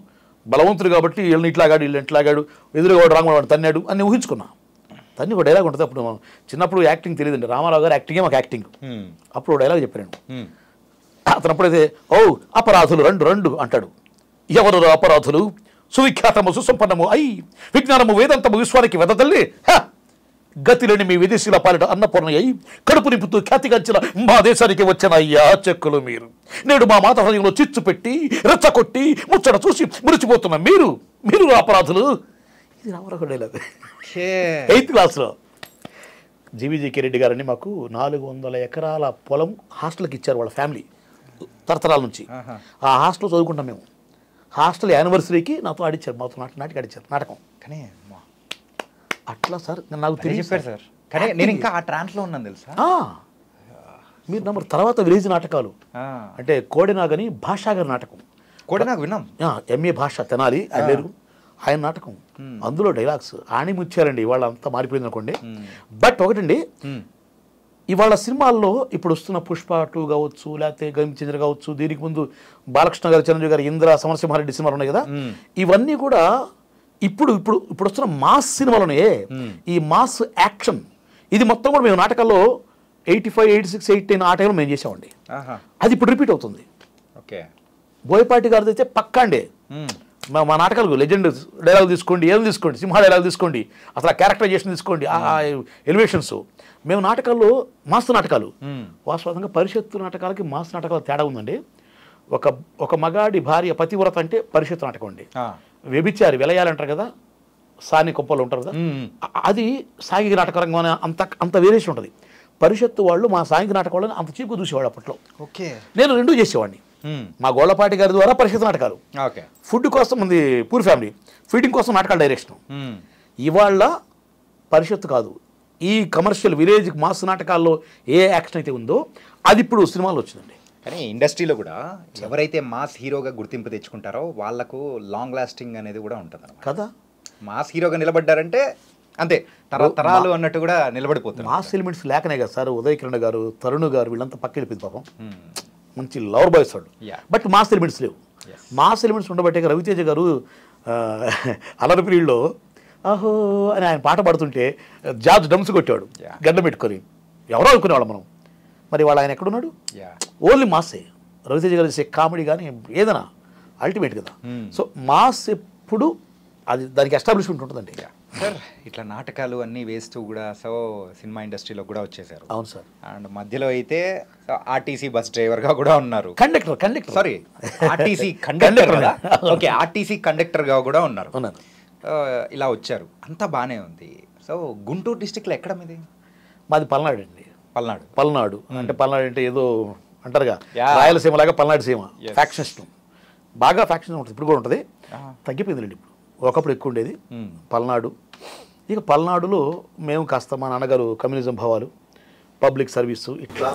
బలవంతుడు కాబట్టి వీళ్ళని ఇట్లాగాడు వీళ్ళని ఇట్లాగాడు ఎదురుగా రాంగవాడు తన్నాడు అని ఊహించుకున్నా. తన్ని ఒక డైలాగ్ ఉంటుంది. అప్పుడు చిన్నప్పుడు యాక్టింగ్ తెలియదండి, రామారావు గారు యాక్టింగే మాకు యాక్టింగ్. అప్పుడు ఒక డైలాగ్ చెప్పాను అతను. అప్పుడైతే అపరాధులు రెండు రెండు అంటాడు. ఎవరు అపరాధులు? సువిఖ్యాతము సుసంపన్నము అయి విజ్ఞానము వేదంతము విశ్వానికి వెదతల్లి గతిలేని మీ విదేశీల పాలిట అన్నపూర్ణ అయి కడుపు నింపుతూ ఖ్యాతిగంచిన మా దేశానికి వచ్చిన అయ్యా చెక్కులు మీరు. నేడు మా మాత హృదయంలో చిచ్చు పెట్టి రెచ్చకొట్టి ముచ్చట చూసి మురిచిపోతున్న మీరు అపరాధులు. ఇది రామారావు డైలాగ్ 8th క్లాస్లో. జీవీజీకే రెడ్డి గారని మాకు 400 ఎకరాల పొలం హాస్టల్కి ఇచ్చారు వాళ్ళ ఫ్యామిలీ తరతరాల నుంచి. ఆ హాస్టల్లో చదువుకుంటాం మేము. హాస్టల్ యానివర్సరీకి నాతో ఆడిచ్చారు, మాతో నాటికి ఆడిచ్చారు నాటకం. కానీ అట్లా సార్ నాకు తెలియదు సార్. కానీ నేను ఇంకా ఆ ట్రాన్స్లో ఉన్నాను తెలుసా. మీరు నమ్మరు. తర్వాత విలేజ్ నాటకాలు అంటే కోడినాగని భాషా గారి నాటకం. కోడినాగ విన్నాం. ఎంఏ భాష తెనాలి ఆయన ఆయన నాటకం. అందులో డైలాగ్స్ ఆణిముచ్చారండి. ఇవాళ అంతా మారిపోయింది అనుకోండి. బట్ ఒకటండి, ఇవాళ సినిమాల్లో ఇప్పుడు వస్తున్న పుష్ప 2 కావచ్చు, లేకపోతే గంచంద్ర కావచ్చు, దీనికి ముందు బాలకృష్ణ గారు చిరంజీవి గారు ఇంద్ర సమరసింహారెడ్డి సినిమాలు ఉన్నాయి కదా, ఇవన్నీ కూడా ఇప్పుడు వస్తున్న మాస్ సినిమాలోనే ఈ మాస్ యాక్షన్ ఇది మొత్తం కూడా మేము నాటకాల్లో 85, 86, 89 ఆ టైంలో మేము చేసామండి. అది ఇప్పుడు రిపీట్ అవుతుంది. బోయపాటి గారిది అయితే పక్కా అండి. మా నాటకాలకు లెజెండ్ డైలాగ్ తీసుకోండి, ఏం తీసుకోండి, సింహ డైలాగ్ తీసుకోండి, అసలు ఆ క్యారెక్టరైజేషన్ తీసుకోండి, ఆ ఎలివేషన్స్. మేము నాటకాల్లో మాస్ నాటకాలు వాస్తవంగా పరిషత్తు నాటకాలకి మాస్ నాటకాలు తేడా ఉందండి. ఒక మగాడి భార్య పతివ్రత అంటే పరిషత్తు నాటకం అండి. వ్యభిచారి వెలయాలంటారు కదా, సాని కుప్పలు ఉంటారు కదా, అది సాంఘిక నాటక రంగం అంత వేరియేషన్ ఉంటుంది. పరిషత్తు వాళ్ళు మా సాంఘిక నాటక వాళ్ళని అంత చీపుగా చూసేవాడు అప్పట్లో. నేను రెండూ చేసేవాడిని. మా గోళ్ళపాటి గారి ద్వారా పరిషత్ నాటకాలు, ఫుడ్ కోసం ఉంది పూర్ ఫ్యామిలీ, ఫీడింగ్ కోసం నాటకాల డైరెక్షన్. ఇవాళ పరిషత్తు కాదు, ఈ కమర్షియల్ విలేజ్ మాస్ నాటకాల్లో ఏ యాక్షన్ అయితే ఉందో అది ఇప్పుడు సినిమాలో వచ్చిందండి. కానీ ఇండస్ట్రీలో కూడా ఎవరైతే మాస్ హీరోగా గుర్తింపు తెచ్చుకుంటారో వాళ్ళకు లాంగ్ లాస్టింగ్ అనేది కూడా ఉంటుంది కదా. మాస్ హీరోగా నిలబడ్డారంటే అంతే తరాలు అన్నట్టు కూడా నిలబడిపోతుంది. మాస్ ఎలిమెంట్స్ లేకనే కదా సార్ ఉదయ్ కిరణ్ గారు, తరుణ్ గారు వీళ్ళంతా పక్క వెళ్ళిపోయింది పాపం. మంచి లవర్ బాయ్స్ వాడు. బట్ మాస్ ఎలిమెంట్స్ లేవు. మాస్ ఎలిమెంట్స్ ఉండబట్టే రవితేజ గారు అలరపిరిలో ఆహో అని ఆయన పాట పాడుతుంటే జార్జ్ డమ్స్ కొట్టాడు గడ్డ పెట్టుకొని. ఎవరో అనుకునేవాళ్ళం మనం. మరి వాళ్ళు ఆయన ఎక్కడున్నాడు? ఓన్లీ మాసే. రవితేజ గారు చేసే కామెడీ కానీ ఏదైనా అల్టిమేట్ కదా. సో మాస్ ఎప్పుడు అది దానికి ఎస్టాబ్లిష్మెంట్ ఉంటుందండి. సార్ ఇట్లా నాటకాలు అన్నీ వేస్తూ కూడా సో సినిమా ఇండస్ట్రీలో కూడా వచ్చేసారు. అవును సార్. అండ్ మధ్యలో అయితే ఆర్టీసీ బస్ డ్రైవర్గా కూడా ఉన్నారు. కండక్టర్ సారీ ఆర్టీసీ కండక్టర్ కదా. ఓకే, ఆర్టీసీ కండక్టర్గా కూడా ఉన్నారు. ఇలా వచ్చారు, అంతా బాగానే ఉంది. సో గుంటూరు డిస్టిక్లో ఎక్కడ మీది? మాది పల్నాడు అండి. పల్నాడు అంటే పల్నాడు అంటే ఏదో అంటారుగా రాయలసీమ లాగా పల్నాడు సీమ. ఫ్యాక్షన్ బాగా ఫ్యాక్షన్ ఉంటుంది, ఇప్పుడు కూడా ఉంటుంది. తగ్గిపోయిందండి ఇప్పుడు, ఒకప్పుడు ఎక్కువ ఉండేది పల్నాడు. ఇక పల్నాడులో మేము కాస్త మా నాన్నగారు కమ్యూనిజం భావాలు, పబ్లిక్ సర్వీసు ఇట్లా.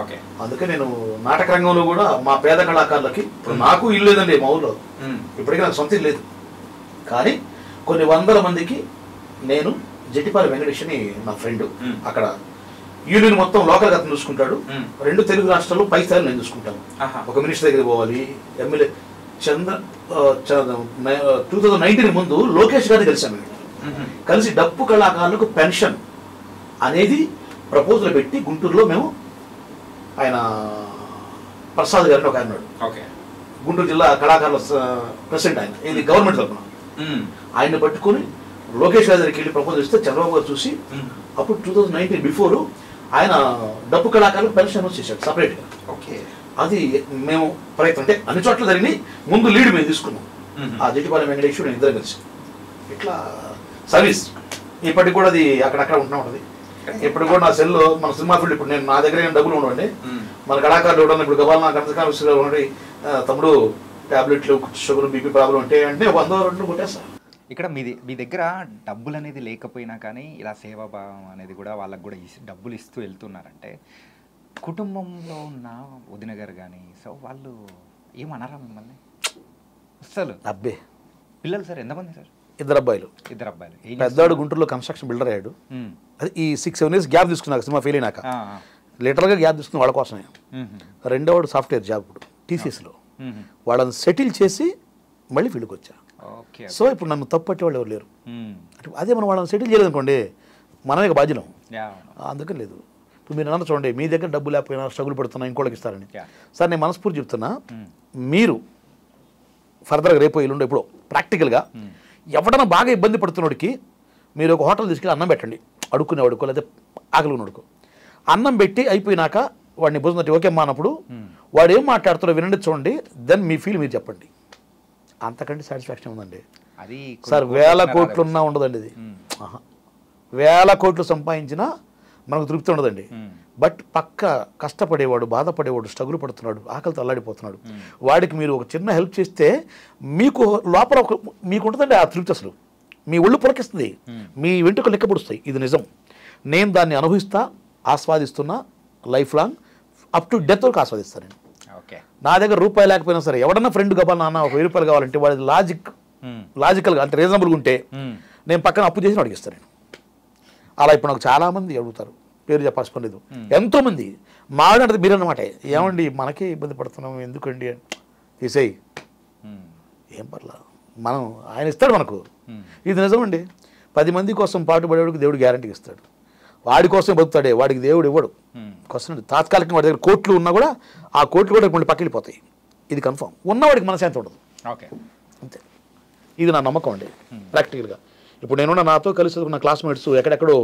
ఓకే, అందుకే నేను నాటక రంగంలో కూడా మా పేద కళాకారులకి ఇప్పుడు నాకు ఇల్లు లేదండి మా ఊళ్ళో, ఇప్పటికీ నాకు సొంత ఇల్లు లేదు. కానీ కొన్ని వందల మందికి నేను జట్టిపాలి వెంకటేష్ అని నా ఫ్రెండ్, అక్కడ యూనియన్ మొత్తం లోకల్ అతను చూసుకుంటాడు. 2 తెలుగు రాష్ట్రాల్లో పై స్థాయిలో నేను చూసుకుంటాను. ఒక మినిస్టర్ దగ్గర పోవాలి, ఎమ్మెల్యే 2019 ముందు లోకేష్ గారిని కలిసాను. కలిసి డప్పు కళాకారులకు పెన్షన్ అనేది ప్రపోజల్ పెట్టి గుంటూరులో మేము ఆయన ప్రసాద్ గారిని ఒక ఆయన ఉన్నాడు, గుంటూరు జిల్లా కళాకారుల ప్రెసిడెంట్, ఆయన ఇది గవర్నమెంట్ తరఫున. ఆయన్ని పట్టుకొని లోకేష్ గారి దగ్గరికి వెళ్ళి ప్రపోజల్ ఇస్తే చంద్రబాబు గారు చూసి అప్పుడు 2019 బిఫోర్ ఆయన డప్పు కళాకారులకు పెన్షన్ అనౌన్స్ చేశాడు సపరేట్గా. అది మేము ప్రయత్నం అంటే అన్ని చోట్ల జరిగి ముందు లీడ్ మేము తీసుకున్నాం. ఆ జట్టిపాలెం వెంకటేశ్వర నేను ఇద్దరం కలిసి ఇట్లా సర్వీస్ ఇప్పటికి కూడా అది అక్కడక్కడ ఉంటున్నా ఉంటుంది. ఇప్పుడు కూడా నా సెల్లో మన సినిమా ఫీల్డ్ ఇప్పుడు నేను నా దగ్గర ఏం డబ్బులు ఉండవండి, మన కళాకారులు ఎవడన్నా ఇప్పుడు గబాల్ నాకు అంతకాలం ఉండి తమ్ముడు ట్యాబ్లెట్లు షుగర్ బీపీ ప్రాబ్లం ఉంటే అంటే 100-200 కొట్టేస్తా. ఇక్కడ మీ దగ్గర డబ్బులు అనేది లేకపోయినా కానీ ఇలా సేవాభావం అనేది కూడా వాళ్ళకు కూడా డబ్బులు ఇస్తూ వెళ్తున్నారంటే కుటుంబంలో ఉన్న వదిన గారు కానీ సో వాళ్ళు ఏమన్నారా మిమ్మల్ని అసలు? అబ్బే పిల్లలు సార్ ఎంతమంది సార్? 2 అబ్బాయిలు. పెద్దవాడు గుంటూరులో కన్స్ట్రక్షన్ బిల్డర్ అయ్యాడు. అది ఈ 6-7 years గ్యాప్ తీసుకున్నాక సినిమా ఫెయిల్ అయినాక లిటరల్గా గ్యాప్ తీసుకుని వాళ్ళ కోసమే. రెండోవాడు సాఫ్ట్వేర్ జాబ్ ఇప్పుడు టీసీఎస్లో. వాళ్ళని సెటిల్ చేసి మళ్ళీ ఫీల్డ్కి వచ్చా. సో ఇప్పుడు నన్ను తప్పట్టే వాళ్ళు ఎవరు లేరు. అదే మనం వాళ్ళని సెటిల్ చేయలేదు అనుకోండి మనమే బాధ్యులం. అందుకని లేదు. ఇప్పుడు మీరు అన్న చూడండి, మీ దగ్గర డబ్బు లేకపోయినా స్ట్రగుల్ పడుతున్నా ఇంకోళ్ళకి ఇస్తారని. సార్ నేను మనస్ఫూర్తి చెప్తున్నా, మీరు ఫర్దర్గా రేపు ఎల్లుండో ఎప్పుడో ప్రాక్టికల్గా ఎవడన్నా బాగా ఇబ్బంది పడుతున్నోడికి మీరు ఒక హోటల్ తీసుకెళ్ళి అన్నం పెట్టండి. అడుక్కునేవాడుకో లేదా ఆకలికున్నాడుకో అన్నం పెట్టి అయిపోయినాక వాడిని భోజనం ఓకే అమ్మా అన్నప్పుడు వాడు ఏం మాట్లాడుతారో వినండి, చూడండి, దెన్ మీ ఫీల్ మీరు చెప్పండి. అంతకంటే సాటిస్ఫాక్షన్ ఉందండి. అది సార్ 1000 కోట్లు ఉన్నా ఉండదండి ఇది. 1000 కోట్లు సంపాదించినా మనకు తృప్తి ఉండదండి. బట్ పక్క కష్టపడేవాడు, బాధపడేవాడు, స్ట్రగుల్ పడుతున్నాడు, ఆకలితో అల్లాడిపోతున్నాడు, వాడికి మీరు ఒక చిన్న హెల్ప్ చేస్తే మీకు లోపల మీకు ఉంటుందండి ఆ తృప్తి. అసలు మీ ఒళ్ళు పులకిస్తుంది, మీ వెంట్రుకలు లెక్కపొడుస్తాయి. ఇది నిజం. నేను దాన్ని అనుభవిస్తా, ఆస్వాదిస్తున్నా, life long up to death వరకు ఆస్వాదిస్తాను నేను. నా దగ్గర రూపాయి లేకపోయినా సరే ఎవడన్నా ఫ్రెండ్ కావాలి నాన్న 1000 రూపాయలు కావాలంటే వాడి లాజికల్గా అంటే రీజనబుల్గా ఉంటే నేను పక్కన అప్పు చేసి అడిగిస్తాను నేను. అలా ఇప్పుడు నాకు చాలామంది అడుగుతారు, పేరు చెప్పాల్సిన లేదు, ఎంతోమంది మాట్లాడితే మీరు అన్నమాట, ఏమండి మనకే ఇబ్బంది పడుతున్నాం ఎందుకండి తీసేయి, ఏం పర్లా మనం ఆయన ఇస్తాడు మనకు. ఇది నిజమండి. 10 మంది కోసం పాటుపడేవాడికి దేవుడు గ్యారంటీ ఇస్తాడు. వాడి కోసం బతుకుతాడే, వాడికి దేవుడు ఇవ్వడు. కోసం తాత్కాలికంగా వాడి దగ్గర కోట్లు ఉన్నా కూడా ఆ కోట్లు కూడా ఇప్పుడు పక్కిపోతాయి. ఇది కన్ఫర్మ్. ఉన్నవాడికి మనశాంతి ఉండదు. ఓకే, అంతే. ఇది నా నమ్మకం అండి ప్రాక్టికల్గా. ఇప్పుడు నేనున్న నాతో కలిసి చదువుకున్న క్లాస్మేట్స్ ఎక్కడెక్కడో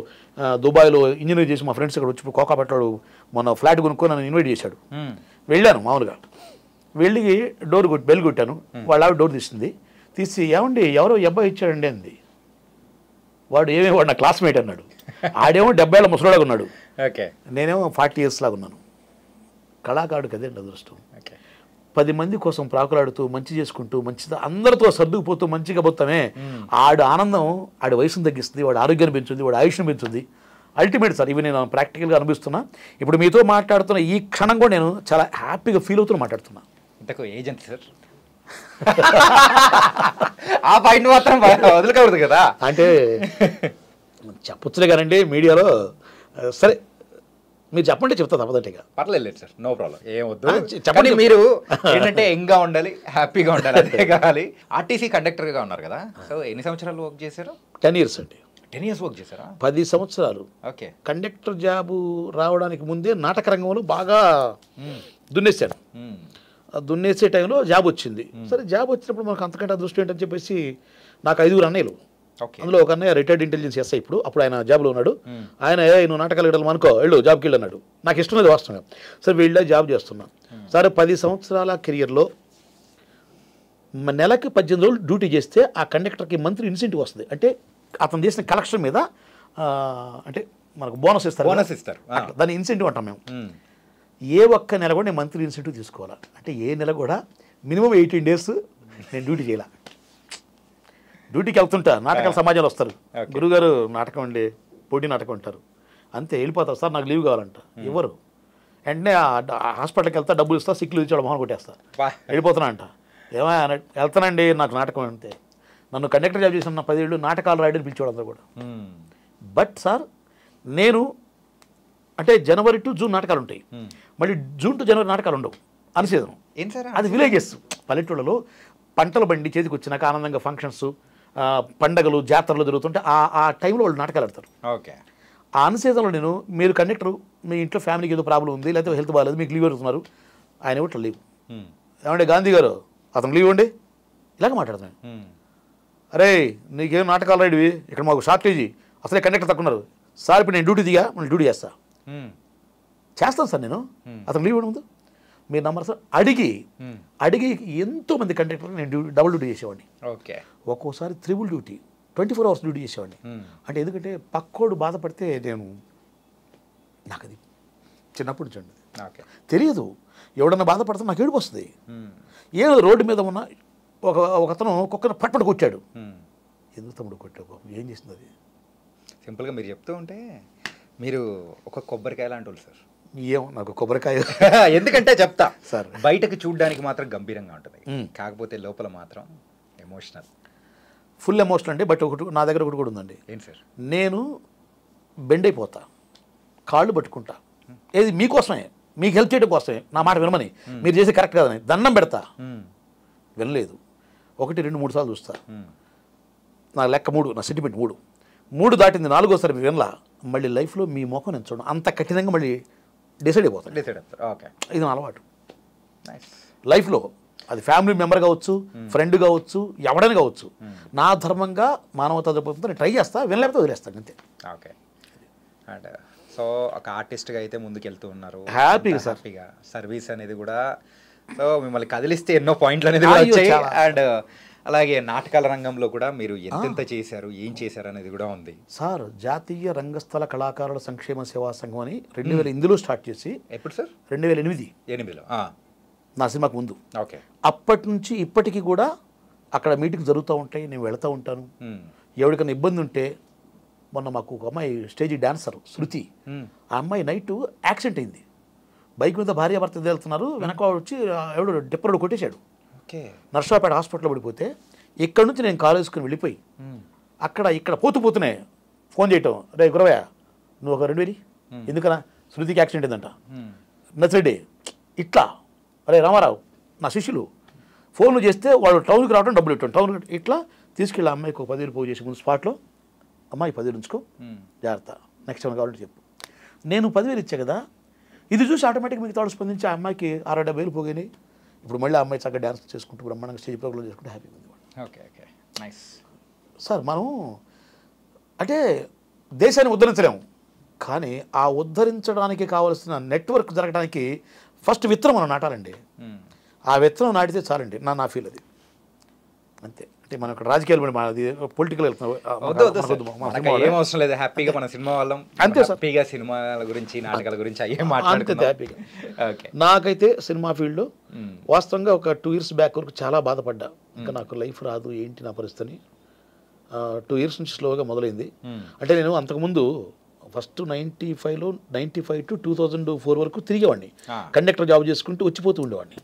దుబాయ్లో ఇంజనీర్ చేసి మా ఫ్రెండ్స్ ఇక్కడ వచ్చి కోకా పెట్టాడు, మొన్న ఫ్లాట్ కొనుక్కొని నన్ను ఇన్వైట్ చేశాడు. వెళ్ళాను మామూలుగా, వెళ్ళి బెల్ కొట్టాను. వాళ్ళ ఆవిడ డోర్ తీసి ఏమండి ఎవరో అబ్బాయి ఇచ్చాడండి అంది. వాడు వాడు నా క్లాస్మేట్ అన్నాడు. ఆడేమో 70 ఏళ్ళ ముసలాగా ఉన్నాడు, నేనేమో 40 years లాగా ఉన్నాను. కళాకారుడు కదండి అదృష్టం. 10 మంది కోసం ప్రాకులాడుతూ మంచి చేసుకుంటూ మంచిగా అందరితో సర్దుకుపోతూ మంచిగా పోతామే, ఆడు ఆనందం ఆడి వయసును తగ్గిస్తుంది, వాడు ఆరోగ్యాన్ని పెంచుతుంది, వాడు ఆయుష్ను పెంచుతుంది. అల్టిమేట్ సార్, ఇవి నేను ప్రాక్టికల్గా అనిపిస్తున్నా. ఇప్పుడు మీతో మాట్లాడుతున్న ఈ క్షణం కూడా నేను చాలా హ్యాపీగా ఫీల్ అవుతూ మాట్లాడుతున్నా. ఇంతకు ఏజెంట్ సార్ ఆ పాయింట్ మాత్రం వదలకూడదు కదా. అంటే చెప్పొచ్చులే కానండి మీడియాలో. సరే మీరు చెప్పండి, చెప్తా తప్పదంటే. పర్లేదు సార్, నో ప్రాబ్లం, ఏమొద్దు చెప్పండి. మీరు ఏంటంటే యంగ్గా ఉండాలి, హ్యాపీగా ఉండాలి, అదే కావాలి. ఆర్టీసీ కండక్టర్గా ఉన్నారు కదా, సో ఎన్ని సంవత్సరాలు వర్క్ చేశారు? 10 years అండి. 10 years వర్క్ చేశారా? 10 సంవత్సరాలు. ఓకే. కండక్టర్ జాబు రావడానికి ముందే నాటక రంగంలో బాగా దున్నేశాను. దున్నేసే టైంలో జాబ్ వచ్చింది. సరే జాబ్ వచ్చినప్పుడు మనకు అంతకంటే అదృష్టం ఏంటని చెప్పేసి నాకు 5 అన్నయ్యలు. అందులో ఒక అన్నయ్య రిటైర్డ్ ఇంటెలిజెన్స్ ఎస్ఐ, ఇప్పుడు ఆయన జాబ్లో ఉన్నాడు. ఆయన నువ్వు నాటకాలు వెళ్ళాలి అనుకో, వెళ్ళు జాబ్కి వెళ్ళు అన్నాడు. నాకు ఇష్టం లేదు వాస్తవంగా. సరే వెళ్ళా జాబ్ చేస్తున్నా. సరే 10 సంవత్సరాల కెరియర్లో నెలకి 18 రోజులు డ్యూటీ చేస్తే ఆ కండక్టర్కి మంత్లీ ఇన్సెంటివ్ వస్తుంది. అంటే అతను చేసిన కలెక్షన్ మీద అంటే మనకు బోనస్ ఇస్తారు. దాన్ని ఇన్సెంటివ్ అంటాం మేము. ఏ ఒక్క నెల కూడా నేను మంత్లీ ఇన్సెంటివ్ తీసుకోవాలా. అంటే ఏ నెల కూడా మినిమం 18 days నేను డ్యూటీ చేయాల. డ్యూటీకి వెళ్తుంటా, నాటకాల సమాజంలో వస్తారు, గురుగారు నాటకం అండి, పోటీ నాటకం అంటారు, అంతే వెళ్ళిపోతారు. సార్ నాకు లీవ్ కావాలంట, ఇవ్వరు. వెంటనే హాస్పిటల్కి వెళ్తా, డబ్బులు ఇస్తా, సిక్లు ఇచ్చాడు మొహం కొట్టేస్తా, వెళ్ళిపోతున్నా అంట. ఏమైనా వెళ్తానండి, నాకు నాటకం అంతే. నన్ను కండక్టర్ జాబ్ చేసిన 10 ఏళ్ళు నాటకాలు రాయడానికి పిలిచేవాడు అందరూ కూడా. బట్ సార్ నేను అంటే January to June నాటకాలు ఉంటాయి, మళ్ళీ June to January నాటకాలు ఉండవు. అనిసేదను అది విలేజెస్, పల్లెటూళ్ళలో పంటల బండి చేతికి వచ్చినాక ఆనందంగా ఫంక్షన్స్, పండగలు, జాతరలు జరుగుతుంటే ఆ టైంలో వాళ్ళు నాటకాలు ఆడతారు. ఓకే. ఆ అన్సీజన్లో నేను, మీరు కండక్టరు, మీ ఇంట్లో ఫ్యామిలీకి ఏదో ప్రాబ్లం ఉంది, లేకపోతే హెల్త్ బాగాలేదు, మీకు లీవ్ పెడుతున్నారు, ఆయన ఇవ్వట్ల లీవ్. ఏమంటే గాంధీ గారు అతను లీవ్ ఇవ్వండి, ఇలాగ మాట్లాడుతున్నాను. అరే నీకేం నాటకాలు రాయడివి, ఇక్కడ మాకు షార్టేజీ, అసలే కండక్టర్ తక్కున్నారు సార్, ఇప్పుడు నేను డ్యూటీ దిగా మళ్ళీ డ్యూటీ చేస్తాను సార్ నేను, అతను లీవ్ ఇవ్వడం ముందు మీరు నమ్మరు సార్. అడిగి ఎంతోమంది కండక్టర్ నేను డబుల్ డ్యూటీ చేసేవాడిని. ఓకే. ఒక్కోసారి 3 డ్యూటీ 24 hours డ్యూటీ చేసేవాడిని. అంటే ఎందుకంటే పక్కోడు బాధపడితే నాకు అది చిన్నప్పుడు చూడండి తెలియదు. ఎవడన్నా బాధపడితే నాకు ఏడుపు వస్తుంది. ఏదో రోడ్డు మీద ఉన్న ఒకతను కుక్కను పట్టుబడి కొట్టాడు. ఎందుకు తమ్ముడు కొట్టావు బాబు, ఏం చేసింది అది? సింపుల్గా మీరు చెప్తూ ఉంటే మీరు ఒక కొబ్బరికాయ లాంటి వాళ్ళు సార్. ఏమో నాకు కొబ్బరికాయ ఎందుకంటే చెప్తా సార్, బయటకు చూడడానికి మాత్రం గంభీరంగా ఉంటుంది, కాకపోతే లోపల మాత్రం ఎమోషనల్, ఫుల్ ఎమోషనల్ అండి. బట్ ఒకటి నా దగ్గర ఒకటి కూడా ఉందండి. ఏంటి సార్? నేను బెండ్ అయిపోతా, కాళ్ళు పట్టుకుంటా. ఏది మీకోసమే, మీకు హెల్ప్ చేయడం కోసమే, నా మాట వినమని, మీరు చేసే కరెక్ట్ కాదని దండం పెడతా. వినలేదు, 1, 2, 3 సార్లు చూస్తా. నా లెక్క 3, నా సెంటిమెంట్ 3 దాటింది, 4వసారి మీరు వినలా. మళ్ళీ లైఫ్లో మీ ముఖం నేను చూడండి, అంత కఠినంగా మళ్ళీ డిసైడ్ అయిపోతాను. ఓకే, ఇది నా అలవాటు లైఫ్లో. అది ఫ్యామిలీ మెంబర్ కావచ్చు, ఫ్రెండ్ కావచ్చు, ఎవడైనా కావచ్చు. నా ధర్మంగా మానవతా దృక్పథంతో నేను ట్రై చేస్తా, వినలేకపోతే వదిలేస్తాను అంతే. ఓకే. అండ్ సో ఒక ఆర్టిస్ట్గా అయితే ముందుకెళ్తూ ఉన్నారు హ్యాపీగా. సర్వీస్ అనేది కూడా సో మిమ్మల్ని కదిలిస్తే ఎన్నో పాయింట్లు అనేది కూడా వచ్చాయి. అండ్ అలాగే నాటకాల రంగంలో కూడా మీరు ఎంతెంత చేశారు, ఏం చేశారు అనేది కూడా ఉంది సార్. జాతీయ రంగస్థల కళాకారుల సంక్షేమ సేవా సంఘం అని 2008లో స్టార్ట్ చేసి. ఎప్పుడు సార్? 2008లో నా సినిమాకు ముందు. ఓకే. అప్పటి నుంచి ఇప్పటికీ కూడా అక్కడ మీటింగ్ జరుగుతూ ఉంటాయి, నేను వెళ్తూ ఉంటాను. ఎవరికైనా ఇబ్బంది ఉంటే, మొన్న మాకు ఒక అమ్మాయి స్టేజ్ డాన్సర్ శృతి, ఆ అమ్మాయి నైట్ యాక్సిడెంట్ అయింది. బైక్ మీద భార్యాభర్త వెళ్తున్నారు, వెనక వచ్చి ఎవడు డిప్పరోడు కొట్టేశాడు. నర్సాపేట హాస్పిటల్లో పడిపోతే ఇక్కడ నుంచి నేను కారు వేసుకుని వెళ్ళిపోయి ఇక్కడ పోతూనే ఫోన్ చేయటం, రే గురవయ్య నువ్వు ఒక 2000 ఎందుకన్నా, శృతికి యాక్సిడెంట్ అయిందంట, నచ్చడే ఇట్లా. అరే రామారావు నా శిష్యులు ఫోన్లు చేస్తే వాళ్ళు టౌన్కి రావడం, డబ్బులు ఇవ్వటం, టౌన్ ఇట్లా తీసుకెళ్ళి అమ్మాయికి ఒక 10,000 పోగు చేసి ముందు స్పాట్లో, అమ్మాయి 10,000 ఉంచుకో, జాగ్రత్త, నెక్స్ట్ ఏమైనా కావాలంటే చెప్పు. నేను 10,000 ఇచ్చా కదా, ఇది చూసి ఆటోమేటిక్ మిగతా వాళ్ళు స్పందించి ఆ అమ్మాయికి 60-70,000 పోయినాయి. ఇప్పుడు మళ్ళీ ఆ అమ్మాయి చక్కగా డ్యాన్స్ చేసుకుంటూ బ్రహ్మాండంగా స్టేజ్ ప్రోగ్రామ్ చేసుకుంటూ హ్యాపీగా ఉంది. Okay okay, nice sir. మనం అంటే దేశాన్ని ఉద్ధరించలేము, కానీ ఆ ఉద్ధరించడానికి కావాల్సిన నెట్వర్క్ జరగడానికి ఫస్ట్ విత్తనం మనం నాటాలండి. ఆ విత్తనం నాటితే చాలండి, నా ఫీల్ అది అంతే. అంటే మనం ఇక్కడ రాజకీయాలు పొలిటికల్ ఏం అవసరం లేదు, హ్యాపీగా మన సినిమా వాళ్ళం అంతే సార్. హ్యాపీగా సినిమాల గురించి, నాటకాల గురించి అయ్యే మాట్లాడుకుంటే హ్యాపీగా. నాకైతే సినిమా ఫీల్డ్లో వాస్తవంగా ఒక 2 years బ్యాక్ వరకు చాలా బాధపడ్డా, ఇంకా నాకు లైఫ్ రాదు ఏంటి నా పరిస్థితిని. 2 years నుంచి స్లోగా మొదలైంది. అంటే నేను అంతకుముందు ఫస్ట్ 95 to 2004 వరకు తిరిగేవాడిని, కండక్టర్ జాబ్ చేసుకుంటూ వచ్చిపోతూ ఉండేవాడిని.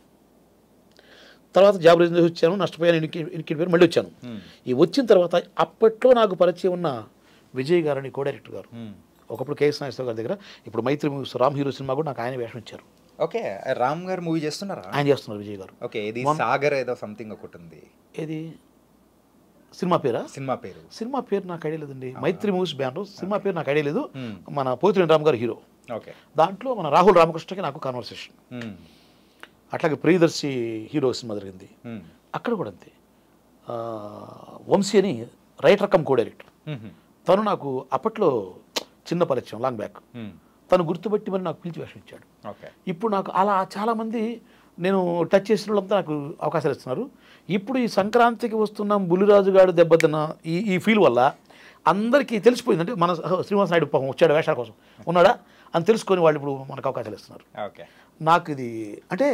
తర్వాత జాబ్ రిజైన్ చేసి వచ్చాను, నష్టపోయాను, ఇన్కి మళ్ళీ వచ్చాను. ఈ వచ్చిన తర్వాత అప్పట్లో నాకు పరిచయం ఉన్న విజయ్ గారని కో డైరెక్టర్ గారు, ఒకప్పుడు కేఎస్ నాగేశ్వర గారి దగ్గర, ఇప్పుడు మైత్రి మూవీస్ రామ్ హీరో సినిమా కూడా నాకు ఆయన వేషం ఇచ్చారు. ఓకే, రామ్ గారు మూవీ చేస్తున్నారా? ఆయన చేస్తున్నారు విజయ్ గారు. ఓకే, ఇది సాగర్ ఏదో సంథింగ్ ఒకటి ఉంది. ఏది సినిమా పేరా? సినిమా పేరు నాకు ఐడియా లేదండి. మైత్రి మూవీస్ బ్యానర్, సినిమా పేరు నాకు ఐడియా లేదు. మన పోతిరెడ్డి రామ్ గారు హీరో. ఓకే, దాంట్లో మన రాహుల్ రామకృష్ణకి నాకు కాన్వర్సేషన్. అట్లాగే ప్రియదర్శి హీరో సినిమా జరిగింది, అక్కడ కూడా అంతే. వంశీ అని రైటర్ కమ్ కో డైరెక్టర్, తను నాకు అప్పట్లో చిన్న పరిచయం, లాంగ్ బ్యాక్. తను గుర్తుపెట్టి మరి నాకు పిలిచి వేషం ఇచ్చాడు. ఇప్పుడు నాకు అలా చాలామంది నేను టచ్ చేసిన వాళ్ళంతా నాకు అవకాశాలు ఇస్తున్నారు. ఇప్పుడు ఈ సంక్రాంతికి వస్తున్న బుల్లిరాజు గారు దెబ్బతిన్న ఈ ఫీల్ వల్ల అందరికీ తెలిసిపోయింది, అంటే మన శ్రీనివాస నాయుడు పాపం వచ్చాడు వేషాల కోసం ఉన్నాడా అని తెలుసుకొని వాళ్ళు ఇప్పుడు మనకు అవకాశాలు ఇస్తున్నారు. నాకు ఇది అంటే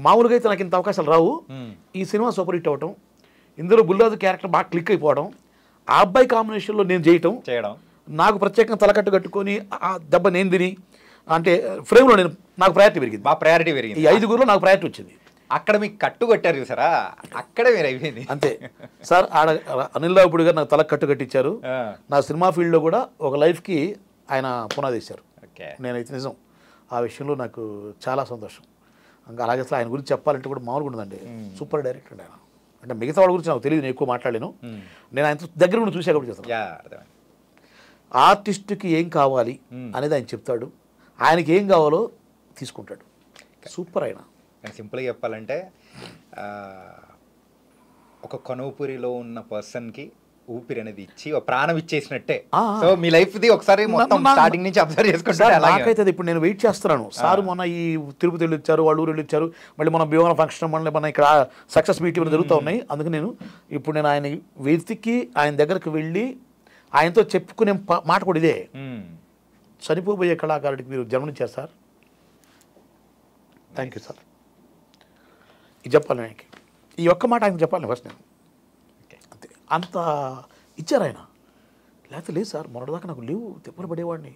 మామూలుగా అయితే నాకు ఇంత అవకాశాలు రావు. ఈ సినిమా సూపర్ హిట్ అవ్వటం, ఇందులో బుల్లిరాజు క్యారెక్టర్ బాగా క్లిక్ అయిపోవడం, ఆ అబ్బాయి కాంబినేషన్లో నేను చేయడం, నాకు ప్రత్యేకంగా తలకట్టు కట్టుకొని ఆ దెబ్బ నేను తిని, అంటే ఫ్రేమ్లో నాకు ప్రయారిటీ పెరిగింది. ఈ 5గురిలో నాకు ప్రయారిటీ వచ్చింది. అక్కడ మీకు కట్టు కట్టారు చూసారా, అక్కడే మీరు అయిపోయింది అంతే సార్. ఆడ అనిల్ రావుపూడి గారు నాకు తలకు కట్టు కట్టించారు. నా సినిమా ఫీల్డ్లో కూడా ఒక లైఫ్కి ఆయన పునాది వేశారు. నేనైతే నిజం ఆ విషయంలో నాకు చాలా సంతోషం. ఇంకా అలాగే అసలు ఆయన గురించి చెప్పాలంటే కూడా మామూలుగా ఉండదండి, సూపర్ డైరెక్టర్ ఆయన. అంటే మిగతా వాళ్ళ గురించి నాకు తెలియదు, నేను ఎక్కువ మాట్లాడలేను. నేను ఆయన దగ్గర కూడా చూసా కాబట్టి చేస్తాను. ఆర్టిస్ట్కి ఏం కావాలి అనేది ఆయన చెప్తాడు, ఆయనకి ఏం కావాలో తీసుకుంటాడు. సూపర్ ఆయన. సింపుల్గా చెప్పాలంటే ఒక కొనవుపురిలో ఉన్న పర్సన్కి ఊపిరి అనేది ఇచ్చి ఒక ప్రాణం ఇచ్చేసినట్టే. సో మీ లైఫ్ది ఒకసారి మొత్తం స్టార్టింగ్ నుంచి అబ్జర్వ్ చేసుకుంటారు. నాకైతే ఇప్పుడు నేను వెయిట్ చేస్తున్నాను. సార్ మొన్న ఈ తిరుపతి వెళ్ళి వచ్చారు, వాళ్ళు ఊరు వెళ్ళి వచ్చారు, మళ్ళీ మన భీమవరం ఫంక్షన్ మళ్ళీ మన ఇక్కడ సక్సెస్ మీట్ జరుగుతూ ఉన్నాయి. అందుకే ఇప్పుడు నేను ఆయన వెతికి ఆయన దగ్గరకు వెళ్ళి ఆయనతో చెప్పుకునే మాట కూడా ఇదే, చనిపోబోయే కళాకారుడికి మీరు జన్మనిచ్చారు సార్, థ్యాంక్ యూ సార్. ఇది చెప్పాలి ఆయనకి, ఈ ఒక్క మాట ఆయనకి చెప్పాలి ఫస్ట్ నేను. అంతే, అంత ఇచ్చారు ఆయన. లేకపోతే లేదు సార్, మొన్నటిదాకా నాకు లీవ్ తిప్పలు పడేవాడిని.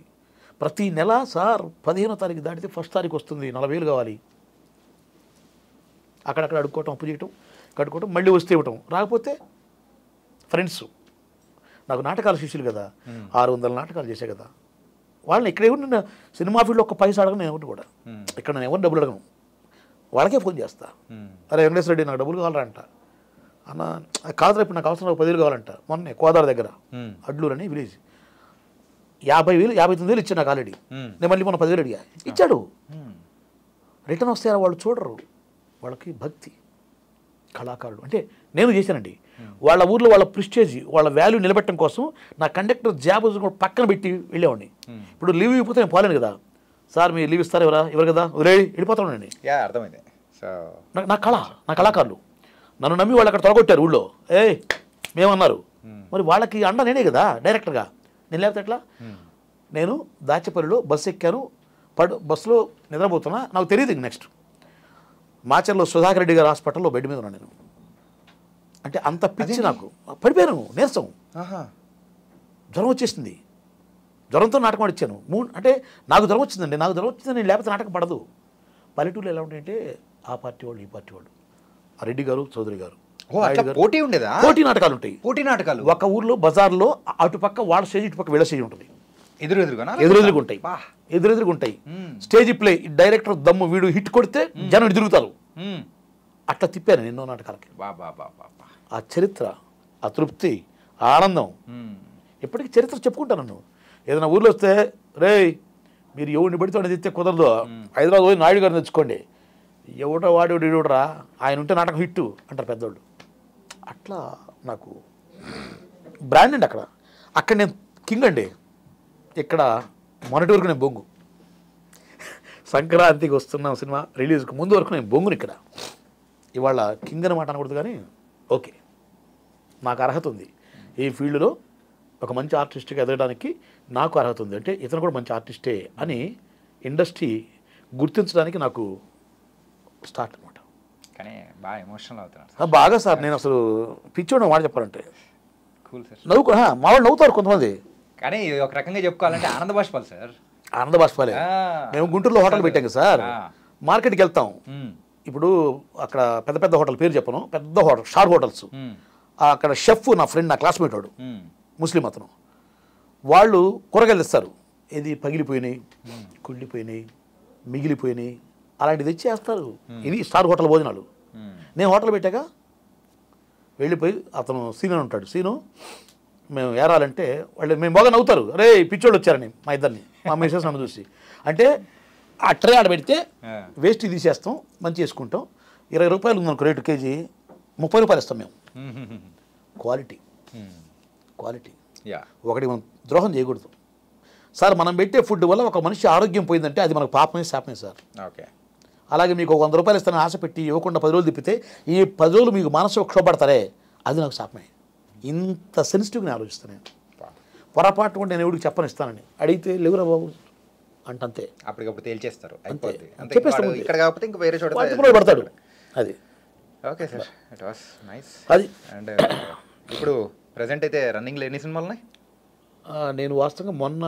ప్రతి నెల సార్ 15వ తారీఖు దాటితే 1st తారీఖు వస్తుంది, 40,000 కావాలి. అక్కడక్కడ అడుక్కోవటం, అప్పు చేయటం, కట్టుకోవటం, మళ్ళీ వస్తే ఇవ్వటం. రాకపోతే ఫ్రెండ్స్, నాకు నాటకాల శిష్యులు కదా, 600 నాటకాలు చేసే కదా, వాళ్ళని ఇక్కడ ఎవరు సినిమా ఫీల్డ్లో ఒక్క పైసా అడగను, నేను ఎవరిని కూడా ఇక్కడ నేను ఎవరిని డబ్బులు అడగను, వాళ్ళకే ఫోన్ చేస్తా. అరే వెంకటేశ్వర రెడ్డి నాకు డబ్బులు కావాలంట అన్న, కాదు రేపు నాకు అవసరం 10,000 కావాలంట. మొన్నే కోదాడ దగ్గర అడ్లూరు అని విలేజ్ 50,000 59,000 ఇచ్చాను నాకు ఆల్రెడీ. నేను మళ్ళీ మొన్న 10,000 అడిగా, ఇచ్చాడు. రిటర్న్ వస్తే వాళ్ళు చూడరు, వాళ్ళకి భక్తి. కళాకారుడు అంటే నేను చేశానండి. వాళ్ళ ఊర్లో వాళ్ళ ప్రిస్టేజ్, వాళ్ళ వాల్యూ నిలబెట్టడం కోసం నా కండక్టర్ జాబ్ పక్కన పెట్టి వెళ్ళేవాడిని. ఇప్పుడు లీవ్ ఇవ్వకపోతే నేను పోలేను కదా. సార్ మీరు లీవ్ ఇస్తారు ఎవరు కదా, వెళ్ళిపోతానండి. అర్థమైంది. నా కళ, నా కళాకారులు నన్ను నమ్మి వాళ్ళు అక్కడ తొలగొట్టారు ఊళ్ళో. మేమన్నారు, మరి వాళ్ళకి అండ నేనే కదా డైరెక్టర్గా. నేను లేకపోతే ఎట్లా? నేను దాచేపల్లిలో బస్సు ఎక్కాను, బస్సులో నిద్రపోతున్నా, నాకు తెలియదు. నెక్స్ట్ మాచర్లో సుధాకర్ రెడ్డి గారి హాస్పిటల్లో బెడ్ మీద ఉన్నాను నేను. అంటే అంత పిచ్చి నాకు. పడిపోయాను, నీరసం, జ్వరం వచ్చేసింది. జ్వరంతో నాటకం ఆడిచ్చాను. అంటే నాకు జ్వరం వచ్చిందండి, నాకు జ్వరం వచ్చిందని నేను లేకపోతే నాటకం పడదు. పల్లెటూరులో ఎలా ఉంటాయంటే ఆ పార్టీ వాళ్ళు, ఈ పార్టీ వాళ్ళు, ఆ రెడ్డి గారు, చౌదరి గారు, పోటీ ఉండేదా? పోటీ నాటకాలు ఉంటాయి. పోటీ నాటకాలు ఒక ఊర్లో బజార్లో అటుపక్క వాళ్ళ స్టేజ్, ఇటుపక్క వీళ్ళ స్టేజ్ ఉంటుంది. ఎదురెదురుగా ఉంటాయి, ఎదురెదురుగా ఉంటాయి. స్టేజ్ ప్లే, డైరెక్టర్ దమ్ము, వీడు హిట్ కొడితే జనం తిరుగుతారు. అట్లా తిప్పాను ఎన్నో నాటకాలకి. ఆ చరిత్ర, ఆ తృప్తి, ఆ ఆనందం ఎప్పటికీ చరిత్ర చెప్పుకుంటాను. నన్ను ఏదైనా ఊర్లో వస్తే, రే మీరు ఎవరిని పెడితే వాడిని తెస్తే కుదరదు, హైదరాబాద్ పోయి నాయుడు గారిని తెచ్చుకోండి, ఎవడో వాడు ఇడోడరా, ఆయన ఉంటే నాటకం హిట్టు అంటారు పెద్దోళ్ళు. అట్లా నాకు బ్రాండ్ అండి. అక్కడ నేను కింగ్ అండి. ఇక్కడ మొన్నటి వరకు నేను బొంగు. సంక్రాంతికి వస్తున్నాం సినిమా రిలీజ్కి ముందు వరకు నేను బొంగుని ఇక్కడ. ఇవాళ కింగ్ అనమాట అనకూడదు, కానీ ఓకే, నాకు అర్హత ఉంది ఈ ఫీల్డ్లో. ఒక మంచి ఆర్టిస్ట్గా ఎదగడానికి నాకు అర్హత ఉంది. అంటే ఇతను కూడా మంచి ఆర్టిస్టే అని ఇండస్ట్రీ గుర్తించడానికి నాకు స్టార్ట్ అనమాట. కానీ బాగా ఎమోషనల్ అవుతున్నాను. బాగా సార్, నేను అసలు పిచ్చోడు మాట చెప్పాలంటే. Cool sir. మా వాళ్ళు నవ్వుతారు కొంతమంది, కానీ ఒక రకంగా చెప్పుకోవాలంటే ఆనంద బాష్పాలు సార్. ఆనంద బాష్పాలే. మేము గుంటూరులో హోటల్ పెట్టాం కదా సార్, మార్కెట్కి వెళ్తాం. ఇప్పుడు అక్కడ పెద్ద పెద్ద హోటల్, పేరు చెప్పను, పెద్ద హోటల్, స్టార్ హోటల్స్. అక్కడ షెఫ్ నా ఫ్రెండ్, నా క్లాస్మేట్ వాడు, ముస్లిం అతను. వాళ్ళు కూరగాయలు ఇస్తారు, ఇది పగిలిపోయినాయి, కుళ్ళిపోయినాయి, మిగిలిపోయినాయి, అలాంటిది తెచ్చి వేస్తారు. ఇది స్టార్ హోటల్ భోజనాలు. నేను హోటల్ పెట్టాక వెళ్ళిపోయి, అతను సీను ఉంటాడు, సీను మేము ఏరాలంటే వాళ్ళు మేము బాగా నవ్వుతారు, అరే పిచ్చోళ్ళు వచ్చారని మా ఇద్దరిని, మా మిసెస్ నన్ను చూసి. అంటే ఆ ట్రే ఆడ పెడితే వేస్ట్ తీసేస్తాం, మంచి చేసుకుంటాం. 20 రూపాయలు ఉందనుకో రేటు, కేజీ 30 రూపాయలు ఇస్తాం మేము. Quality, quality. ఒకటి మనం ద్రోహం చేయకూడదు సార్. మనం పెట్టే ఫుడ్ వల్ల ఒక మనిషి ఆరోగ్యం పోయిందంటే అది మనకు పాపమే, శాపమే సార్. ఓకే. అలాగే మీకు 100 రూపాయలు ఇస్తానని ఆశ పెట్టి ఇవ్వకుండా 10 రోజులు తిప్పితే ఈ 10 రోజులు మీకు మనసు క్షోభపడతారే, అది నాకు శాపమే. ఇంత సెన్సిటివ్గా నేను ఆలోచిస్తాను. నేను పొరపాటు కూడా నేను ఎవరికి చెప్పనిస్తానని అడిగితే లేవురా బాబు అంతే, అప్పటికప్పుడు తేల్చేస్తారు, చెప్పేస్తాను. ఇక్కడ కాకపోతే ఇంకా వేరే చోట పడతాడు. అది okay sir, it was nice. అది. అండ్ ఇప్పుడు ప్రెసెంట్ అయితే రన్నింగ్లో ఎన్ని సినిమాలు ఉన్నాయి? నేను వాస్తవంగా మొన్న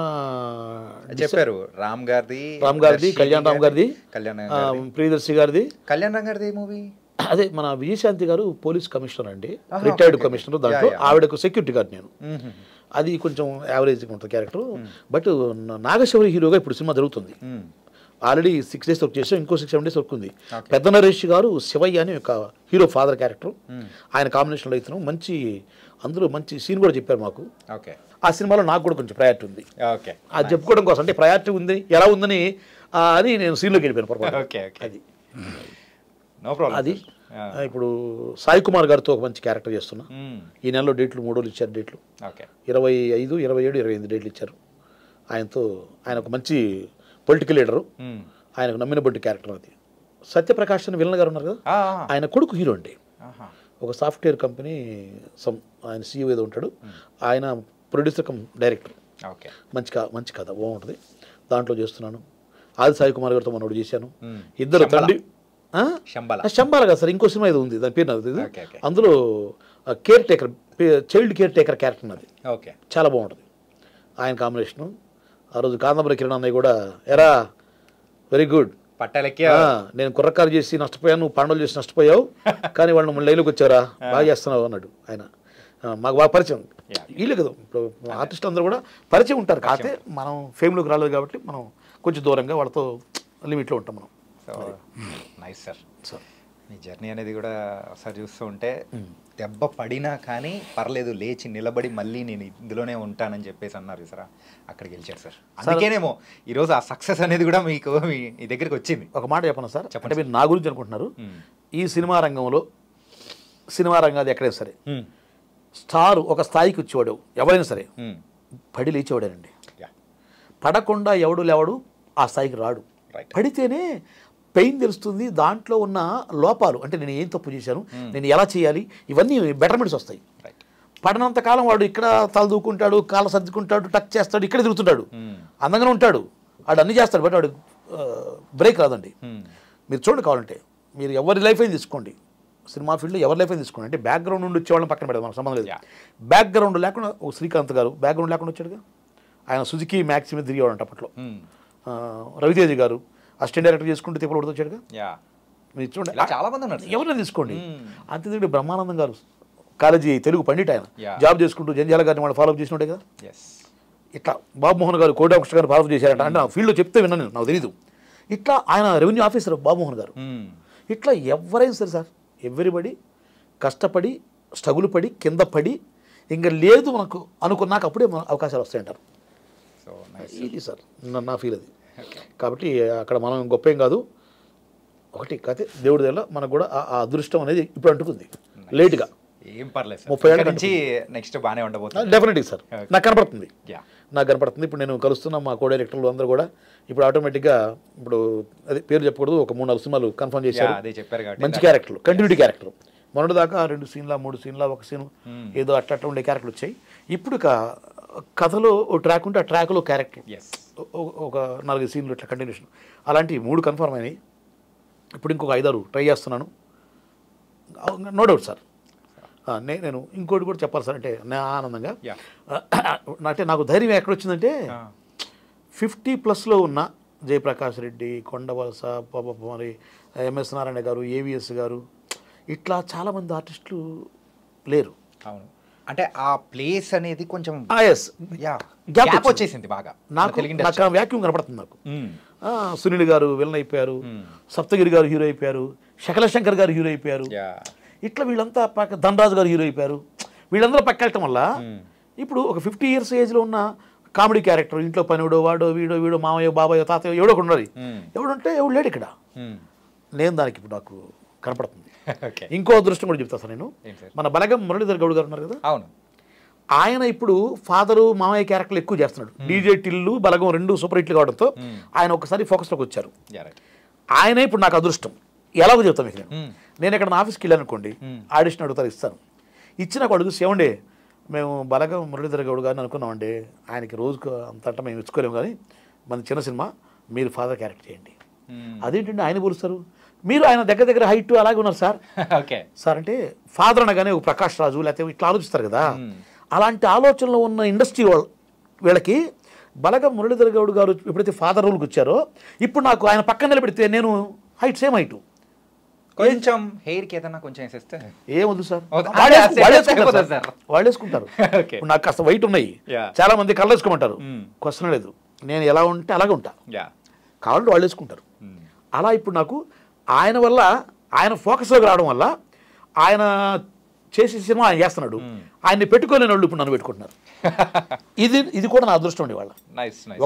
చెప్పారు, రామ్ గారిది, కళ్యాణ్ రామ్ గారిది, ప్రియదర్శి గారిది. కళ్యాణ్ రామ్ గారిది మూవీ అదే మన విజయశాంతి గారు పోలీస్ కమిషనర్ అండి, రిటైర్డ్ కమిషనర్. దాంట్లో ఆవిడకు సెక్యూరిటీ గార్డ్ నేను. అది కొంచెం యావరేజ్గా ఉంటుంది క్యారెక్టర్. బట్ నాగశౌరి హీరోగా ఇప్పుడు సినిమా జరుగుతుంది. ఆల్రెడీ 6 days వర్క్ చేసాం, ఇంకో 6-7 days వర్క్ ఉంది. పెద్ద నరేష్ గారు శివయ్య అని ఒక హీరో ఫాదర్ క్యారెక్టర్, ఆయన కాంబినేషన్లో ఇస్తున్నాం. మంచి, అందులో మంచి సీన్ కూడా చెప్పారు మాకు. ఆ సినిమాలో నాకు కూడా కొంచెం ప్రయారిటీ ఉంది. అది చెప్పుకోవడం కోసం, అంటే ప్రయారిటీ ఉంది ఎలా ఉందని అని నేను సీన్లోకి వెళ్ళిపోయాను పొరపాటు. అది అది ఇప్పుడు సాయి కుమార్ గారితో ఒక మంచి క్యారెక్టర్ చేస్తున్నా. ఈ నెలలో డేట్లు 3 రోజులు ఇచ్చారు, డేట్లు 25, 27, 28 డేట్లు ఇచ్చారు. ఆయనతో, ఆయన ఒక మంచి పొలిటికల్ లీడరు, ఆయనకు నమ్మినబట్టి క్యారెక్టర్. అది సత్యప్రకాష్ అని విలన్ గారు ఉన్నారు కదా, ఆయన కొడుకు హీరో అండి. ఒక సాఫ్ట్వేర్ కంపెనీ ఆయన CEO ఏదో ఉంటాడు, ఆయన ప్రొడ్యూసర్ కమ్ డైరెక్టర్. మంచి కథ బాగుంటుంది, దాంట్లో చేస్తున్నాను. ఆది సాయి కుమార్ గారితో మనోడు చేశాను. ఇద్దరు తండ్రి శంబాల కదా సార్, ఇంకో సినిమా ఇది ఉంది, దాని పేరు నాకు తెలియదు. అందులో care taker, child care taker character అది చాలా బాగుంటుంది ఆయన కాంబినేషను. ఆ రోజు కాందమరి కిరణ్ అన్నయ్య కూడా ఎరా వెరీ గుడ్ నేను కుర్రకారు చేసి నష్టపోయాను, నువ్వు పండుగలు చేసి నష్టపోయావు, కానీ వాళ్ళు మళ్ళీ లైన్లోకి వచ్చారా, బాగా చేస్తున్నావు అన్నాడు ఆయన. మాకు బాగా పరిచయం, వీళ్ళు కదా ఇప్పుడు ఆర్టిస్టులు అందరూ కూడా పరిచయం ఉంటారు, కాకపోతే మనం ఫేమ్లోకి రాలేదు కాబట్టి మనం కొంచెం దూరంగా వాళ్ళతో లిమిట్లో ఉంటాం మనం. Nice sir. సో మీ జర్నీ అనేది కూడా ఒకసారి చూస్తూ ఉంటే దెబ్బ పడినా కానీ పర్లేదు లేచి నిలబడి మళ్ళీ నేను ఇందులోనే ఉంటానని చెప్పేసి అన్నారు సార్, అక్కడికి గెలిచారు సార్. అందుకేనేమో ఈరోజు ఆ సక్సెస్ అనేది కూడా మీకు మీ దగ్గరికి వచ్చింది. ఒక మాట చెప్పను సార్, చెప్పండి. మీరు నా గురించి అనుకుంటున్నారు, ఈ సినిమా రంగంలో సినిమా రంగం ఎక్కడైనా సరే స్టార్ ఒక స్థాయికి వచ్చేవాడు ఎవరైనా సరే పడి లేచేవాడేనండి. పడకుండా ఎవడు లేవడు ఆ స్థాయికి రాడు. పడితేనే పెయిన్ తెలుస్తుంది, దాంట్లో ఉన్న లోపాలు, అంటే నేను ఏం తప్పు చేశాను, నేను ఎలా చేయాలి, ఇవన్నీ బెటర్మెంట్స్ వస్తాయి. పడినంతకాలం వాడు ఇక్కడ తలదూకుంటాడు, కాళ్ళ సర్దుకుంటాడు, టచ్ చేస్తాడు, ఇక్కడ తిరుగుతుంటాడు, అందంగానే ఉంటాడు, వాడు అన్నీ చేస్తాడు, బట్ వాడు బ్రేక్ రాదండి. మీరు చూడండి, కావాలంటే మీరు ఎవరి లైఫ్ అయినా తీసుకోండి, సినిమా ఫీల్డ్లో ఎవరి లైఫ్ అయినా తీసుకోండి, అంటే బ్యాక్గ్రౌండ్ నుండి వచ్చేవాళ్ళని పక్కన పెడదాం, మనకు సంబంధం లేదు. బ్యాక్గ్రౌండ్ లేకుండా శ్రీకాంత్ గారు బ్యాక్గ్రౌండ్ లేకుండా వచ్చాడుగా, ఆయన సుజుకి మ్యాక్స్ మీద తిరిగేవాడంట అప్పట్లో. రవితేజ గారు అసిస్టెంట్ డైరెక్టర్ చేసుకుంటూ తిప్పలు వచ్చాడుగా. మీరు చూడండి, చాలా మంది ఉన్నారు, ఎవరైనా తీసుకోండి. అంతే బ్రహ్మానందం గారు కాలేజీ తెలుగు పండిట్, ఆయన జాబ్ చేసుకుంటూ జంజాల గారిని వాళ్ళు ఫాలోఅప్ చేసినట్టే కదా. ఇట్లా బాబుమోహన్ గారు కోడాకృష్ణ గారు ఫాలోఅప్ చేశారంట, అంటే నా ఫీల్డ్లో చెప్తే విన్నాను, నాకు తెలీదు. ఇట్లా ఆయన రెవెన్యూ ఆఫీసర్ బాబుమోహన్ గారు. ఇట్లా ఎవరైనా సరే సార్, ఎవ్రీబడి కష్టపడి స్ట్రగుల్ పడి కింద పడి ఇంకా లేదు మనకు అనుకున్నాక అప్పుడే అవకాశాలు వస్తాయంటారు. ఇది సార్ నా ఫీల్ అది. కాబట్టి అక్కడ మనం గొప్ప ఏం కాదు, ఒకటి కాకపోతే దేవుడి దగ్గర మనకు కూడా ఆ అదృష్టం అనేది ఇప్పుడు అంటుకుంది లేట్గా. ఏం పర్లేదు, 30 ఏళ్ళ నుంచి నెక్స్ట్ బాగానే ఉండబోతుంది డెఫినెట్గా సార్. నాకు కనపడుతుంది, ఇప్పుడు నేను కలుస్తున్న మా కో డైరెక్టర్లు అందరూ కూడా ఇప్పుడు ఆటోమేటిక్గా ఇప్పుడు అదే పేరు చెప్పకూడదు, ఒక 3-4 సినిమాలు కన్ఫర్మ్ చేశారు, మంచి క్యారెక్టర్లు, కంటిన్యూటీ క్యారెక్టర్. మొన్నటి దాకా 2 సీన్ల 3 సీన్ల 1 సీన్ ఏదో అట్లా ఉండే క్యారెక్టర్లు వచ్చాయి. ఇప్పుడు కథలో ఓ ట్రాక్ ఉంటే ఆ ట్రాక్లో క్యారెక్టర్ ఒక 4 సీన్లు ఇట్లా కంటిన్యూషన్, అలాంటి 3 కన్ఫర్మ్ అయినాయి. ఇప్పుడు ఇంకొక 5-6 ట్రై చేస్తున్నాను, నో డౌట్ సార్. నేను ఇంకోటి కూడా చెప్పాలి సార్, అంటే నా ఆనందంగా అంటే నాకు ధైర్యం ఎక్కడొచ్చిందంటే 50+ ఉన్న జయప్రకాష్ రెడ్డి, కొండవలస, మరి ఎంఎస్ నారాయణ గారు, ఏవిఎస్ గారు, ఇట్లా చాలామంది ఆర్టిస్టులు లేరు. అవును, అంటే ఆ ప్లేస్ అనేది కొంచెం గ్యాప్ వచ్చేసింది బాగా. నాకు వ్యాక్యూమ్ కనపడుతుంది నాకు. సునీల్ గారు విలన్ అయిపోయారు, సప్తగిరి గారు హీరో అయిపోయారు, శకలశంకర్ గారు హీరో అయిపోయారు, ఇట్లా వీళ్ళంతా ధనరాజు గారు హీరో అయిపోయారు. వీళ్ళందరూ పక్క వెళ్ళటం వల్ల ఇప్పుడు ఒక 50 years ఏజ్లో ఉన్న కామెడీ క్యారెక్టర్, ఇంట్లో పనివాడో వాడో వీడో మామయ్య బాబాయ్ తాతయ్య ఎవడో ఒకటి ఉన్నది, ఎవడంటే ఎవడు లేడు ఇక్కడ. నేను దానికి ఇప్పుడు నాకు కనపడుతుంది. ఇంకో అదృష్టం కూడా చెప్తా సార్ నేను, మన బలగం మురళీధర్ గౌడ్ గారు ఉన్నారు కదా, అవును, ఆయన ఇప్పుడు ఫాదరు మామయ్య క్యారెక్టర్లు ఎక్కువ చేస్తున్నాడు. డీజే టిల్లు బలగం 2 సూపర్ హిట్లు కావడంతో ఆయన ఒకసారి ఫోకస్లోకి వచ్చారు. ఆయన ఇప్పుడు నాకు అదృష్టం ఎలాగో చెప్తాను మీకు. నేను ఎక్కడ నా ఆఫీస్కి వెళ్ళాను అనుకోండి, ఆడిషన్ అడుగుతారు, ఇస్తాను. ఇచ్చిన అడుగు సేవండి, మేము బలగం మురళీధర్ గౌడ్ గారిని అనుకున్నామండి, ఆయనకి రోజుకు అంతటా మేము ఇచ్చుకోలేము, కానీ మన చిన్న సినిమా మీరు ఫాదర్ క్యారెక్టర్ చేయండి. అదేంటండి ఆయన పోలుస్తారు, మీరు ఆయన దగ్గర హైట్ అలాగే ఉన్నారు సార్. సార్ అంటే ఫాదర్ అనగానే ఒక ప్రకాష్ రాజు లేకపోతే ఇట్లా ఆలోచిస్తారు కదా, అలాంటి ఆలోచనలో ఉన్న ఇండస్ట్రీ వీళ్ళకి బలగం మురళీధర్ గౌడ్ గారు ఎప్పుడైతే ఫాదర్ రోల్కి వచ్చారో, ఇప్పుడు నాకు ఆయన పక్కన నిలబెడితే నేను హైట్ సేమ్ హైట్, కొంచెం హెయిర్కి ఏదన్నా కొంచెం వేసేస్తే ఏమొద్దు సార్, వాళ్ళు వేసుకుంటారు. నాకు కాస్త వైట్ ఉన్నాయి, చాలా మంది కలర్ వేసుకోమంటారు, క్వశ్చన్ లేదు, నేను ఎలా ఉంటే అలాగే ఉంటా, కావాలంటే వాళ్ళు వేసుకుంటారు. అలా ఇప్పుడు నాకు ఆయన వల్ల, ఆయన ఫోకస్లోకి రావడం వల్ల, ఆయన చేసే సినిమా ఆయన చేస్తున్నాడు, ఆయన్ని పెట్టుకోలేని వాళ్ళు ఇప్పుడు నన్ను పెట్టుకుంటున్నారు. ఇది కూడా నా అదృష్టం అండి వాళ్ళ.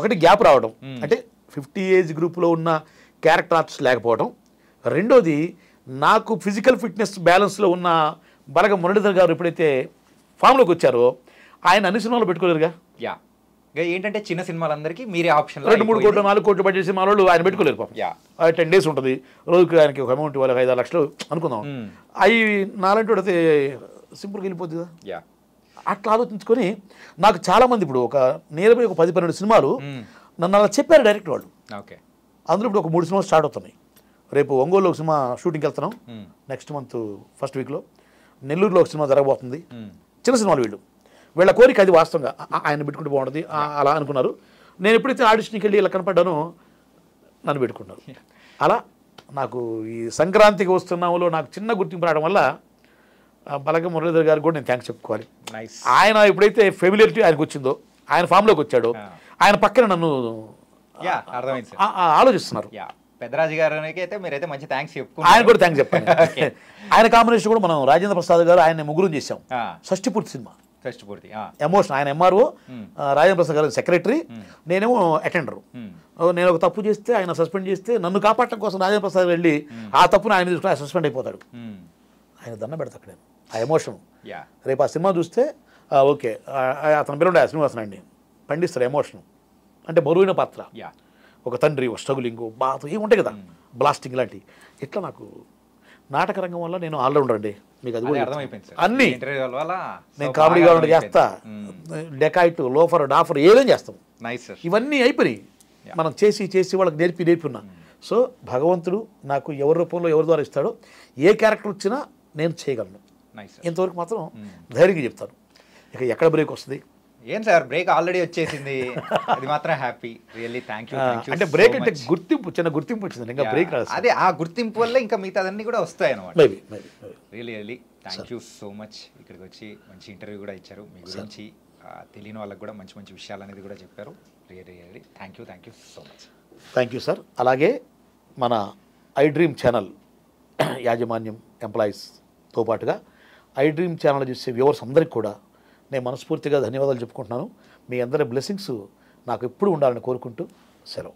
ఒకటి గ్యాప్ రావడం, అంటే 50 ఏజ్ గ్రూప్లో ఉన్న క్యారెక్టర్ ఆర్టిస్ట్ లేకపోవడం, రెండోది నాకు ఫిజికల్ ఫిట్నెస్ బ్యాలెన్స్లో ఉన్న బలగం మురళీధర్ గారు ఎప్పుడైతే ఫామ్లోకి వచ్చారో ఆయన అన్ని సినిమాలు పెట్టుకోలేరుగా. ఏంటంటే చిన్న సినిమాలందరికీ మీరే ఆప్షన్ 2-3 కోట్లు 4 కోట్లు బడ్జెట్ సినిమాలు ఆయన పెట్టుకోలేరు పాపం. 10 days ఉంటుంది, రోజుకి ఆయనకి ఒక అమౌంట్ ఇవ్వాలి, 5-6 లక్షలు అనుకుందాం, అవి నాలంటి అయితే సింపుల్గా వెళ్ళిపోతుంది కదా. అట్లా ఆలోచించుకొని నాకు చాలామంది ఇప్పుడు ఒక నియర్బై ఒక 10-12 సినిమాలు నన్ను అలా చెప్పారు డైరెక్ట్ వాళ్ళు. అందులో ఇప్పుడు ఒక 3 సినిమాలు స్టార్ట్ అవుతున్నాయి. రేపు ఒంగోలులో ఒక సినిమా షూటింగ్కి వెళ్తున్నాం నెక్స్ట్ మంత్ ఫస్ట్ వీక్లో. నెల్లూరులో ఒక సినిమా జరగబోతుంది. చిన్న సినిమాలు వీళ్ళ కోరిక అది వాస్తవంగా ఆయన పెట్టుకుంటే బాగుంటుంది అలా అనుకున్నారు. నేను ఎప్పుడైతే ఆడిషన్కి వెళ్ళి ఇలా కనపడ్డానో నన్ను పెట్టుకున్నారు. అలా నాకు ఈ సంక్రాంతికి వస్తున్నాములో నాకు చిన్న గుర్తింపు రావడం వల్ల బలగం మురళీధర్ గారికి కూడా నేను థ్యాంక్స్ చెప్పుకోవాలి. ఆయన ఎప్పుడైతే ఫెమిలియరిటీ ఆయనకు వచ్చిందో, ఆయన ఫామ్లోకి వచ్చాడో, ఆయన పక్కన నన్ను ఆలోచిస్తున్నారు. పెద్దరాజు గారికి అయితే మీరైతే మంచి థ్యాంక్స్ చెప్పుకున్నారు. ఆయన కూడా థ్యాంక్స్ చెప్పాను. ఆయన కాంబినేషన్ కూడా మనం రాజేంద్ర ప్రసాద్ గారు ఆయన ముగ్గురు చేసాం. షష్టిపూర్తి సినిమా ఎమోషన్. ఆయన ఎంఆర్ఓ, రాజేంద్ర ప్రసాద్ గారు సెక్రటరీ, నేనేమో అటెండరు. నేను ఒక తప్పు చేస్తే ఆయన సస్పెండ్ చేస్తే నన్ను కాపాడటం కోసం రాజేంద్ర ప్రసాద్ వెళ్ళి ఆ తప్పును ఆయన తీసుకుని ఆయన సస్పెండ్ అయిపోతాడు. ఆయన దండ పెడతా అక్కడ ఆ ఎమోషన్. రేపు ఆ సినిమా చూస్తే ఓకే అతని పేరు ఉండే శ్రీనివాసన్ అండి, పండిస్తాడు ఎమోషన్. అంటే బరువైన పాత్ర, ఒక తండ్రి, ఒక స్ట్రగులింగ్, బాధ ఏమి ఉంటాయి కదా, బ్లాస్టింగ్ లాంటివి. ఇట్లా నాకు నాటక రంగం వల్ల నేను ఆల్రౌండర్ అండి. మీకు అది కూడా అన్నీ నేను కామెడీగా ఉండి చేస్తా, డెకాయిట్, లోఫర్, డాఫర్ ఏదేం చేస్తాం. ఇవన్నీ అయిపోయి మనం చేసి వాళ్ళకి నేర్పి ఉన్నా. సో భగవంతుడు నాకు ఎవరి రూపంలో ఎవరి ద్వారా ఇస్తాడో ఏ క్యారెక్టర్ వచ్చినా నేను చేయగలను. ఇంతవరకు మాత్రం ధైర్యంగా చెప్తాను. ఇక ఎక్కడ బ్రేక్ వస్తుంది ఏం సార్, బ్రేక్ ఆల్రెడీ వచ్చేసింది, అది మాత్రం హ్యాపీ. Really thank you. అంటే బ్రేక్ అంటే గుర్తింపు, చిన్న గుర్తింపు వచ్చింది, ఇంకా బ్రేక్ రాదు. అదే ఆ గుర్తింపు వల్ల ఇంకా మిగతా అదన్నీ కూడా వస్తాయి అన్నమాట. Really thank you so much. ఇక్కడికి వచ్చి మంచి ఇంటర్వ్యూ కూడా ఇచ్చారు. మీ గురించి తెలియని వాళ్ళకి కూడా మంచి మంచి విషయాలు అనేది కూడా చెప్పారు. Really thank you so much. Thank you sir. అలాగే మన ఐ డ్రీమ్ ఛానల్ యాజమాన్యం, ఎంప్లాయీస్తో పాటుగా ఐ డ్రీమ్ ఛానల్ చూసే వ్యూవర్స్ అందరికీ కూడా నేను మనస్ఫూర్తిగా ధన్యవాదాలు చెప్పుకుంటున్నాను. మీ అందరి బ్లెస్సింగ్స్ నాకు ఎప్పుడు ఉండాలని కోరుకుంటూ సెలవు.